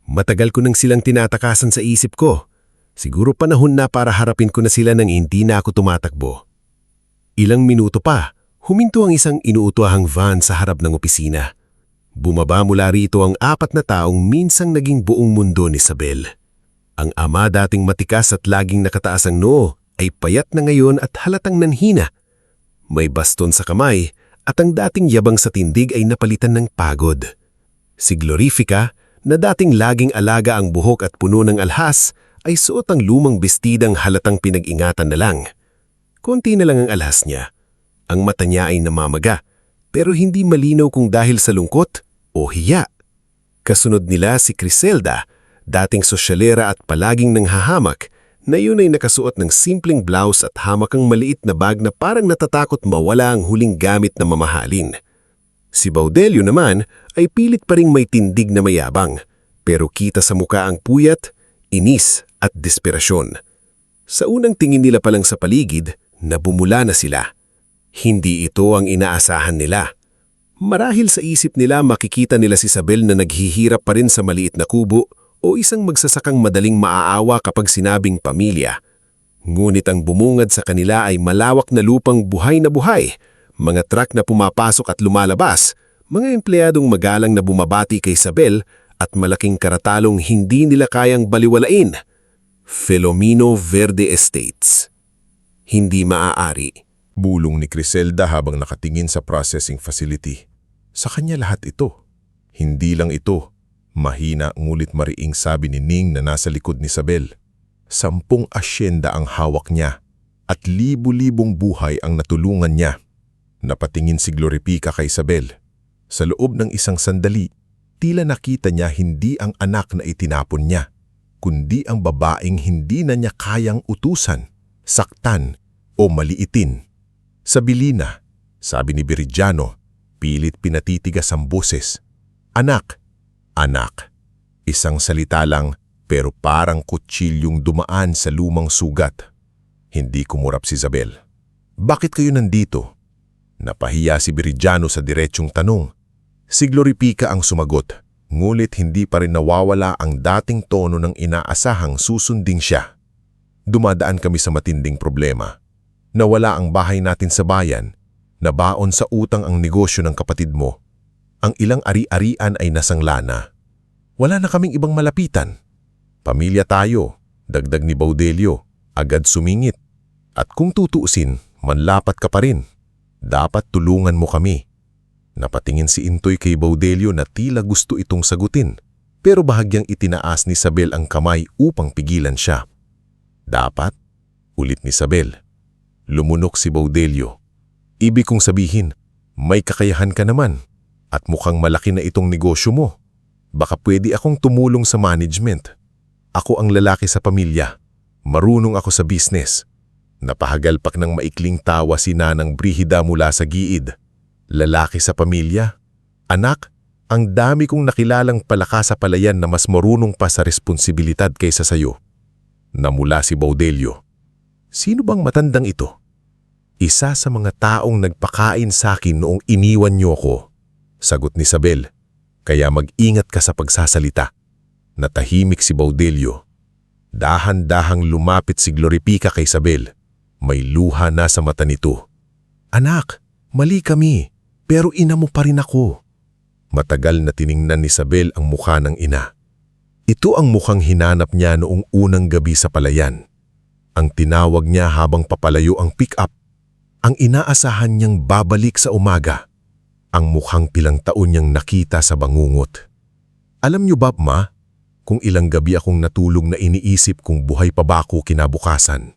S2: Matagal ko nang silang tinatakasan sa isip ko. Siguro panahon na para harapin ko na sila nang hindi na ako tumatakbo. Ilang minuto pa, huminto ang isang inuutuhang van sa harap ng opisina. Bumaba mula rito ang 4 na taong minsang naging buong mundo ni Isabel. Ang ama dating matikas at laging nakataas ang noo ay payat na ngayon at halatang nanhina. May baston sa kamay at ang dating yabang sa tindig ay napalitan ng pagod. Si Glorifica, na dating laging alaga ang buhok at puno ng alhas, ay suot ang lumang bestidang halatang pinag-ingatan na lang. Konti na lang ang alhas niya. Ang mata niya ay namamaga, pero hindi malinaw kung dahil sa lungkot o hiya. Kasunod nila si Criselda, dating sosyalera at palaging nanghahamak, na yun ay nakasuot ng simpleng blouse at hamakang maliit na bag na parang natatakot mawala ang huling gamit na mamahalin. Si Baudelio naman ay pilit pa ring may tindig na mayabang, pero kita sa muka ang puyat, inis at desperasyon. Sa unang tingin nila palang sa paligid, nabumula na sila. Hindi ito ang inaasahan nila. Marahil sa isip nila makikita nila si Isabel na naghihirap pa rin sa maliit na kubo o isang magsasakang madaling maaawa kapag sinabing pamilya. Ngunit ang bumungad sa kanila ay malawak na lupang buhay na buhay, mga truck na pumapasok at lumalabas, mga empleyadong magalang na bumabati kay Isabel at malaking karatalong hindi nila kayang baliwalain. Filomeno Verde Estates. Hindi maaari.
S4: Bulong ni Criselda habang nakatingin sa processing facility. Sa kanya lahat ito. Hindi lang ito.
S2: Mahina ngulit mariing sabi ni Ning na nasa likod ni Isabel. 10 asyenda ang hawak niya at libu-libong buhay ang natulungan niya. Napatingin si Gloripica kay Isabel. Sa loob ng isang sandali, tila nakita niya hindi ang anak na itinapon niya, kundi ang babaeng hindi na niya kayang utusan, saktan o maliitin. Sabili na, sabi ni Viridiano, pilit pinatitigas ang boses. Anak, anak. Isang salita lang pero parang kutsilyong dumaan sa lumang sugat. Hindi kumurap si Isabel. Bakit kayo nandito? Napahiya si Viridiano sa diretsyong tanong. Si Gloripica ang sumagot, ngulit hindi pa rin nawawala ang dating tono ng inaasahang susundin siya. Dumadaan kami sa matinding problema. Nawala ang bahay natin sa bayan, nabaon sa utang ang negosyo ng kapatid mo. Ang ilang ari-arian ay nasangla na. Wala na kaming ibang malapitan. Pamilya tayo, dagdag ni Baudelio, agad sumingit. At kung tutuusin, manlapat ka pa rin. Dapat tulungan mo kami. Napatingin si Intoy kay Baudelio na tila gusto itong sagutin, pero bahagyang itinaas ni Isabel ang kamay upang pigilan siya. Dapat? Ulit ni Isabel. Lumunok si Baudelio. Ibig kong sabihin, may kakayahan ka naman at mukhang malaki na itong negosyo mo. Baka pwede akong tumulong sa management. Ako ang lalaki sa pamilya. Marunong ako sa business. Napahagalpak ng maikling tawa si Nanang Brigida mula sa giid. Lalaki sa pamilya? Anak, ang dami kong nakilalang palaka sa palayan na mas marunong pa sa responsibilidad kaysa sayo. Namula si Baudelio. Sino bang matandang ito? Isa sa mga taong nagpakain sa akin noong iniwan niyo ko. Sagot ni Isabel. Kaya mag-ingat ka sa pagsasalita. Natahimik si Baudelio. Dahan-dahang lumapit si Gloripica kay Isabel. May luha na sa mata nito. Anak, mali kami, pero ina mo pa rin ako. Matagal na tiningnan ni Isabel ang mukha ng ina. Ito ang mukhang hinanap niya noong unang gabi sa palayan. Ang tinawag niya habang papalayo ang pick-up. Ang inaasahan niyang babalik sa umaga. Ang mukhang pilang taon niyang nakita sa bangungot. Alam niyo ba, Ma, kung ilang gabi akong natulog na iniisip kung buhay pa ba ako kinabukasan?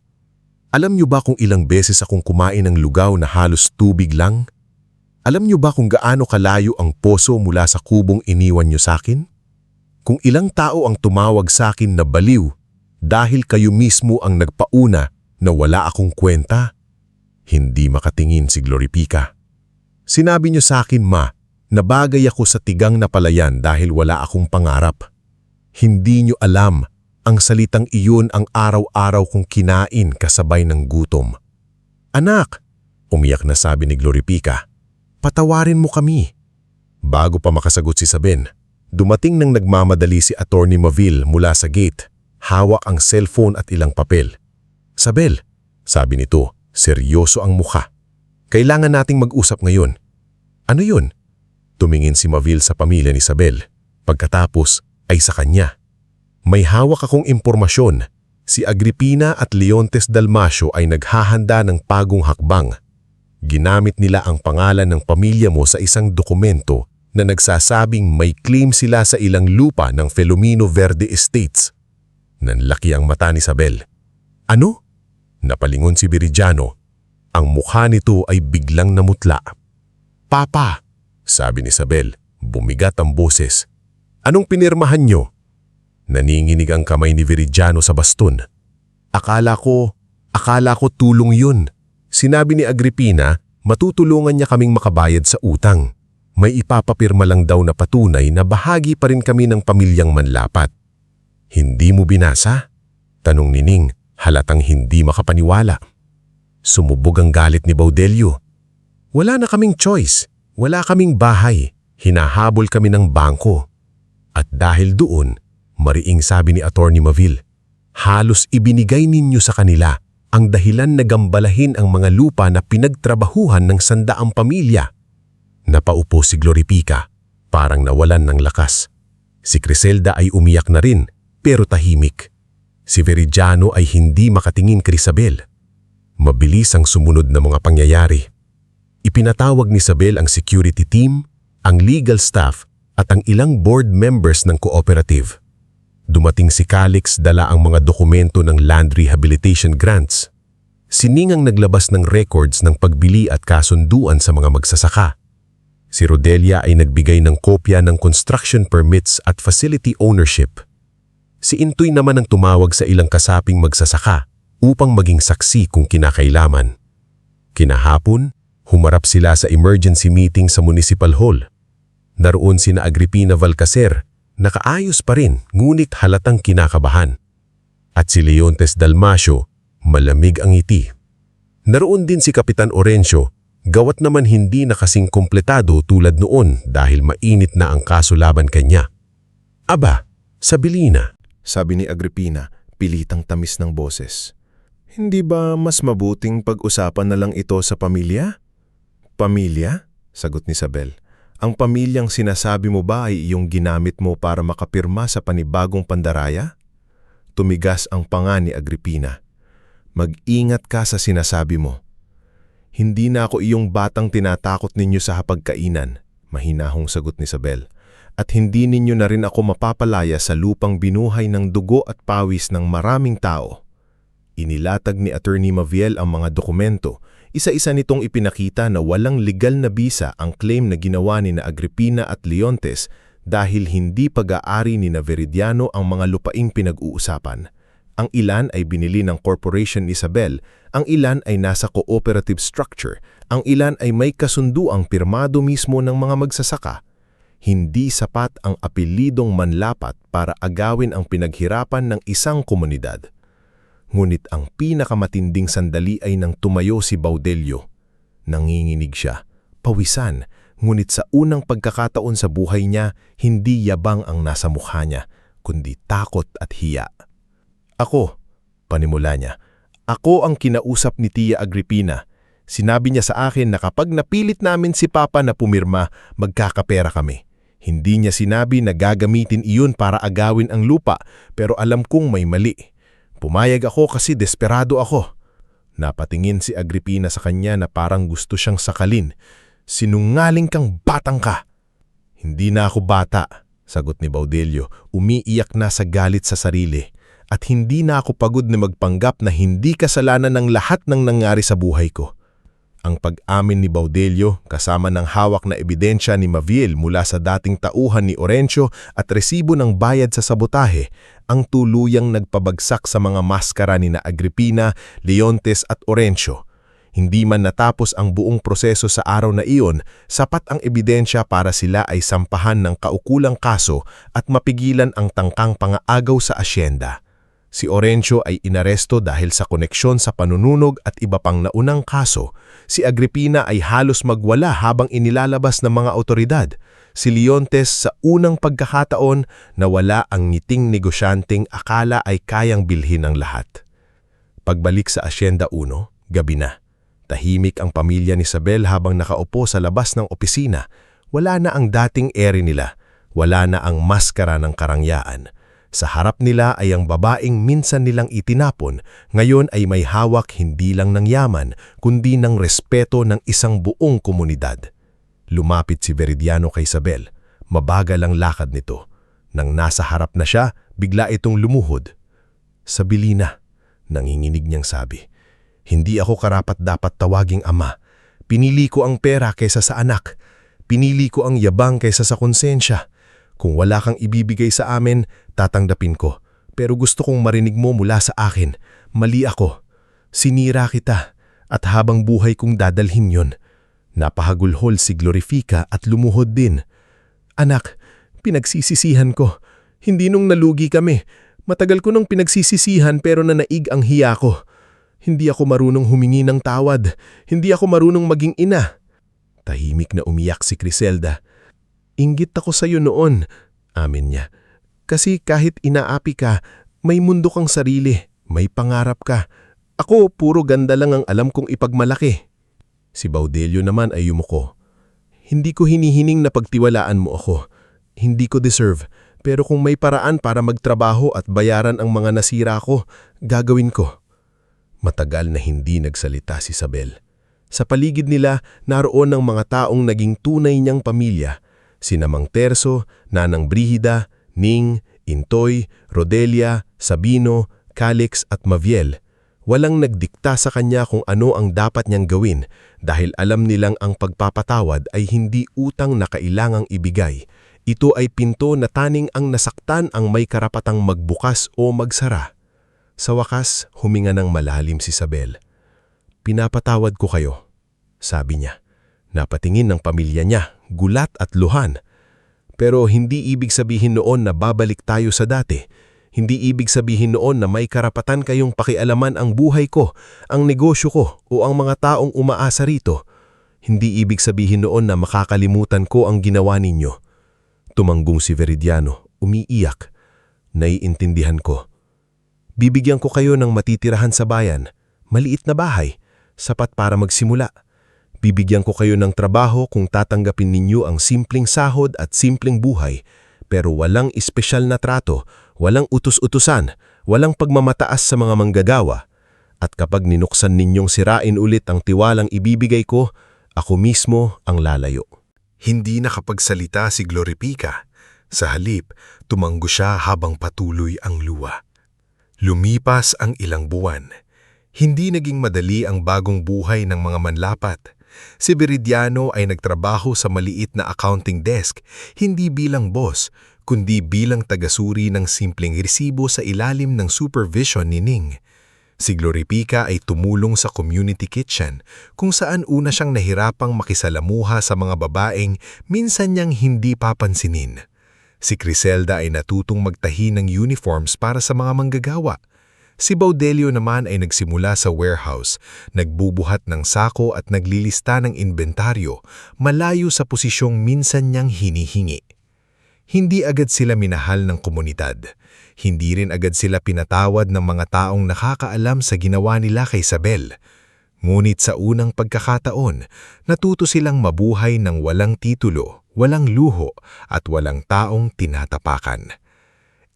S2: Alam niyo ba kung ilang beses akong kumain ng lugaw na halos tubig lang? Alam niyo ba kung gaano kalayo ang poso mula sa kubong iniwan niyo sa akin? Kung ilang tao ang tumawag sa akin na baliw dahil kayo mismo ang nagpauna na wala akong kwenta? Hindi makatingin si Gloripica. Sinabi niyo sa akin, Ma, na bagay ako sa tigang na palayan dahil wala akong pangarap. Hindi niyo alam. Ang salitang iyon ang araw-araw kong kinain kasabay ng gutom. Anak, umiyak na sabi ni Gloripica, patawarin mo kami. Bago pa makasagot si Saben, dumating nang nagmamadali si Attorney Maville mula sa gate, hawak ang cellphone at ilang papel. Sabel, sabi nito, seryoso ang mukha. Kailangan nating mag-usap ngayon. Ano yun? Tumingin si Maville sa pamilya ni Isabel. Pagkatapos ay sa kanya. May hawak akong impormasyon. Si Agripina at Leontes Dalmasio ay naghahanda ng pagong hakbang. Ginamit nila ang pangalan ng pamilya mo sa isang dokumento na nagsasabing may claim sila sa ilang lupa ng Filomeno Verde Estates. Nanlaki ang mata ni Isabel. Ano? Napalingon si Viridiano. Ang mukha nito ay biglang namutla. Papa, sabi ni Isabel, bumigat ang boses. Anong pinirmahan niyo? Naninginig ang kamay ni Viridiano sa baston. Akala ko tulong yun. Sinabi ni Agripina, matutulungan niya kaming makabayad sa utang. May ipapapirma lang daw na patunay na bahagi pa rin kami ng pamilyang manlapat. Hindi mo binasa? Tanong ni Ning, halatang hindi makapaniwala. Sumubog ang galit ni Baudelio. Wala na kaming choice. Wala kaming bahay. Hinahabol kami ng bangko. At dahil doon, mariing sabi ni Attorney Maville, halos ibinigay ninyo sa kanila ang dahilan na gambalahin ang mga lupa na pinagtrabahuhan ng 100 pamilya. Napaupo si Gloripica, parang nawalan ng lakas. Si Criselda ay umiyak na rin, pero tahimik. Si Viridiano ay hindi makatingin kay Isabel. Mabilis ang sumunod na mga pangyayari. Ipinatawag ni Isabel ang security team, ang legal staff at ang ilang board members ng cooperative. Dumating si Calix dala ang mga dokumento ng land rehabilitation grants. Siningang naglabas ng records ng pagbili at kasunduan sa mga magsasaka. Si Rodelia ay nagbigay ng kopya ng construction permits at facility ownership. Si Intoy naman ang tumawag sa ilang kasaping magsasaka upang maging saksi kung kinakailaman. Kinahapon, humarap sila sa emergency meeting sa Municipal Hall. Naroon sina Agripina Valcacer, nakaayos pa rin ngunit halatang kinakabahan. At si Leontes Dalmasio, malamig ang ngiti. Naroon din si Kapitan Orencio, gawat naman hindi na kasing kompletado tulad noon dahil mainit na ang kaso laban kanya. Aba, sabili na.
S5: Sabi ni Agripina, pilitang tamis ng boses. Hindi ba mas mabuting pag-usapan na lang ito sa pamilya? Pamilya? Sagot ni Isabel. Ang pamilyang sinasabi mo ba ay iyong ginamit mo para makapirma sa panibagong pandaraya? Tumigas ang panga ni Agripina. Mag-ingat ka sa sinasabi mo. Hindi na ako iyong batang tinatakot ninyo sa hapagkainan, mahinahong sagot ni Isabel. At hindi ninyo na rin ako mapapalaya sa lupang binuhay ng dugo at pawis ng maraming tao. Inilatag ni Attorney Maviel ang mga dokumento. Isa-isa nitong ipinakita na walang legal na bisa ang claim na ginawa ni na Agripina at Leontes dahil hindi pag-aari ni na Veridiano ang mga lupaing pinag-uusapan. Ang ilan ay binili ng Corporation Isabel, ang ilan ay nasa cooperative structure, ang ilan ay may kasunduang pirmado mismo ng mga magsasaka. Hindi sapat ang apelidong manlapat para agawin ang pinaghirapan ng isang komunidad. Ngunit ang pinakamatinding sandali ay nang tumayo si Baudelio. Nanginginig siya, pawisan, ngunit sa unang pagkakataon sa buhay niya, hindi yabang ang nasa mukha niya, kundi takot at hiya. Ako, panimula niya, ako ang kinausap ni Tia Agripina. Sinabi niya sa akin na kapag napilit namin si Papa na pumirma, magkakapera kami. Hindi niya sinabi na gagamitin iyon para agawin ang lupa, pero alam kong may mali. Pumayag ako kasi desperado ako. Napatingin si Agripina sa kanya na parang gusto siyang sakalin. Sinungaling kang batang ka. Hindi na ako bata, sagot ni Baudelio, umiiyak na sa galit sa sarili. At hindi na ako pagod na magpanggap na hindi kasalanan ng lahat ng nangyari sa buhay ko. Ang pag-amin ni Baudelio kasama ng hawak na ebidensya ni Maviel mula sa dating tauhan ni Orencio at resibo ng bayad sa sabotahe ang tuluyang nagpabagsak sa mga maskara ni na Agripina, Leontes at Orencio. Hindi man natapos ang buong proseso sa araw na iyon, sapat ang ebidensya para sila ay sampahan ng kaukulang kaso at mapigilan ang tangkang pangaagaw sa asyenda. Si Orencio ay inaresto dahil sa koneksyon sa panununog at iba pang naunang kaso. Si Agripina ay halos magwala habang inilalabas ng mga otoridad. Si Leontes sa unang pagkakataon nawala ang ngiting negosyanteng akala ay kayang bilhin ang lahat. Pagbalik sa Asyenda 1, gabi na. Tahimik ang pamilya ni Isabel habang nakaupo sa labas ng opisina. Wala na ang dating ere nila. Wala na ang maskara ng karangyaan. Sa harap nila ay ang babaeng minsan nilang itinapon, ngayon ay may hawak hindi lang ng yaman, kundi ng respeto ng isang buong komunidad. Lumapit si Veridiano kay Isabel. Mabagal ang lakad nito. Nang nasa harap na siya, bigla itong lumuhod. Sabili na, nanginginig niyang sabi. Hindi ako karapat-dapat tawaging ama. Pinili ko ang pera kaysa sa anak. Pinili ko ang yabang kaysa sa konsensya. Kung wala kang ibibigay sa amin, tatanggapin ko. Pero gusto kong marinig mo mula sa akin. Mali ako. Sinira kita at habang buhay kong dadalhin yon. Napahagulhol si Glorifica at lumuhod din. Anak, pinagsisisihan ko. Hindi nung nalugi kami. Matagal ko nung pinagsisisihan pero nanaig ang hiya ko. Hindi ako marunong humingi ng tawad. Hindi ako marunong maging ina. Tahimik na umiyak si Criselda. Inggit ako sa iyo noon, amin niya. Kasi kahit inaapi ka, may mundo kang sarili, may pangarap ka. Ako, puro ganda lang ang alam kong ipagmalaki. Si Baudelio naman ay yumuko. Hindi ko hinihining na pagtiwalaan mo ako. Hindi ko deserve, pero kung may paraan para magtrabaho at bayaran ang mga nasira ko, gagawin ko. Matagal na hindi nagsalita si Isabel. Sa paligid nila, naroon ang mga taong naging tunay niyang pamilya.
S2: sina Mang Terso, Nanang Brihida, Ning, Intoy, Rodelia, Sabino, Calix at Maviel. Walang nagdikta sa kanya kung ano ang dapat niyang gawin dahil alam nilang ang pagpapatawad ay hindi utang na kailangang ibigay. Ito ay pinto na taning ang nasaktan ang may karapatang magbukas o magsara. Sa wakas, huminga ng malalim si Isabel. "Pinapatawad ko kayo," sabi niya. Napatingin ng pamilya niya, gulat at luhan. Pero hindi ibig sabihin noon na babalik tayo sa dati. Hindi ibig sabihin noon na may karapatan kayong pakialaman ang buhay ko, ang negosyo ko o ang mga taong umaasa rito. Hindi ibig sabihin noon na makakalimutan ko ang ginawa ninyo. Tumanggong si Veridiano, umiiyak. Naiintindihan ko. Bibigyan ko kayo ng matitirahan sa bayan, maliit na bahay, sapat para magsimula. Bibigyan ko kayo ng trabaho kung tatanggapin ninyo ang simpleng sahod at simpleng buhay, pero walang espesyal na trato, walang utus-utusan, walang pagmamataas sa mga manggagawa. At kapag ninuksan ninyong sirain ulit ang tiwalang ibibigay ko, ako mismo ang lalayo.
S4: Hindi nakapagsalita si Gloripica. Sa halip, tumanggo siya habang patuloy ang luha. Lumipas ang ilang buwan. Hindi naging madali ang bagong buhay ng mga manlapat. Si Veridiano ay nagtrabaho sa maliit na accounting desk, hindi bilang boss, kundi bilang tagasuri ng simpleng resibo sa ilalim ng supervision ni Ning. Si Gloripica ay tumulong sa community kitchen, kung saan una siyang nahirapang makisalamuha sa mga babaeng minsan niyang hindi papansinin. Si Criselda ay natutong magtahi ng uniforms para sa mga manggagawa. Si Baudelio naman ay nagsimula sa warehouse, nagbubuhat ng sako at naglilista ng inventaryo, malayo sa posisyong minsan niyang hinihingi. Hindi agad sila minahal ng komunidad. Hindi rin agad sila pinatawad ng mga taong nakakaalam sa ginawa nila kay Isabel. Ngunit sa unang pagkakataon, natuto silang mabuhay ng walang titulo, walang luho at walang taong tinatapakan.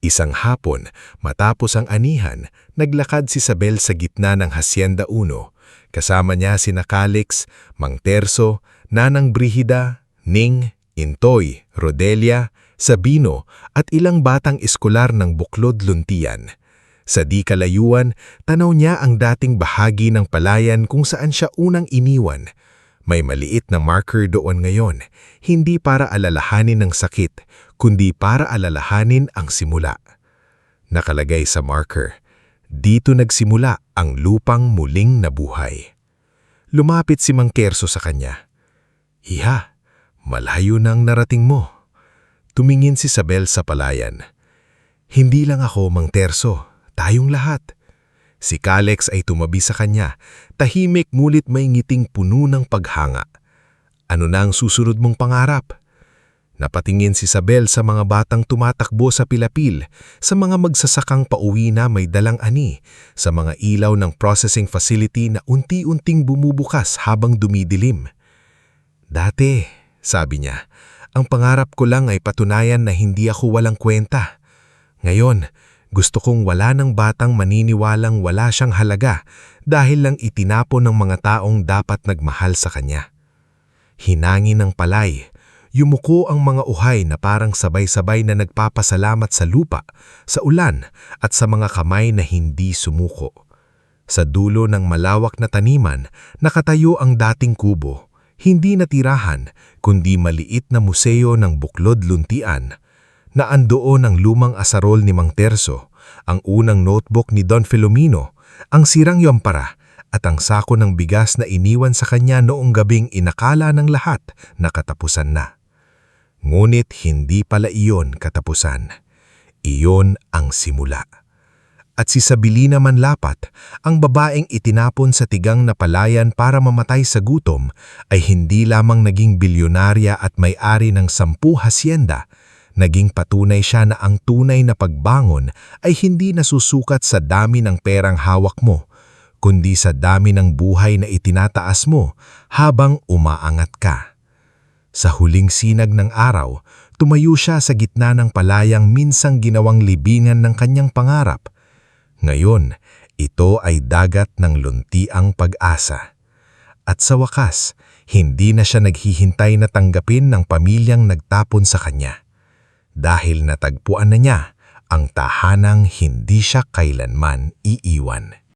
S4: Isang hapon, matapos ang anihan, naglakad si Isabel sa gitna ng Hacienda 1. Kasama niya sina Calix, Mang Terso, Nanang Brihida, Ning, Intoy, Rodelia, Sabino at ilang batang eskolar ng Buklod Luntian. Sa di kalayuan, tanaw niya ang dating bahagi ng palayan kung saan siya unang iniwan. May maliit na marker doon ngayon, hindi para alalahanin ng sakit, kundi para alalahanin ang simula. Nakalagay sa marker, dito nagsimula ang lupang muling nabuhay. Lumapit si Mang Terso sa kanya. "Iha, malayo na ang narating mo." Tumingin si Isabel sa palayan. "Hindi lang ako, Mang Terso, tayong lahat." Si Calix ay tumabi sa kanya, tahimik ngunit may ngiting puno ng paghanga. "Ano na ang susunod mong pangarap?" Napatingin si Isabel sa mga batang tumatakbo sa pilapil, sa mga magsasakang pauwi na may dalang ani, sa mga ilaw ng processing facility na unti-unting bumubukas habang dumidilim. "Dati," sabi niya, "ang pangarap ko lang ay patunayan na hindi ako walang kwenta. Ngayon, gusto kong wala ng batang maniniwalang wala siyang halaga dahil lang itinapon ng mga taong dapat nagmahal sa kanya." Hinangin ng palay. Yumuko ang mga uhay na parang sabay-sabay na nagpapasalamat sa lupa, sa ulan at sa mga kamay na hindi sumuko. Sa dulo ng malawak na taniman, nakatayo ang dating kubo. Hindi na tirahan, kundi maliit na museo ng Buklod Luntian. Naandoon ang lumang asarol ni Mang Terso, ang unang notebook ni Don Filomeno, ang sirang yampara, at ang sako ng bigas na iniwan sa kanya noong gabing inakala ng lahat na katapusan na. Ngunit hindi pala iyon katapusan. Iyon ang simula. At si Sabilina Manlapat, ang babaeng itinapon sa tigang na palayan para mamatay sa gutom, ay hindi lamang naging bilyonarya at may-ari ng 10 hasyenda. Naging patunay siya na ang tunay na pagbangon ay hindi nasusukat sa dami ng perang hawak mo, kundi sa dami ng buhay na itinataas mo habang umaangat ka. Sa huling sinag ng araw, tumayo siya sa gitna ng palayang minsang ginawang libingan ng kanyang pangarap. Ngayon, ito ay dagat ng luntiang pag-asa. At sa wakas,
S2: Hindi na siya naghihintay na tanggapin ng pamilyang nagtapon sa kanya. Dahil natagpuan na niya ang tahanang hindi siya kailanman iiwan.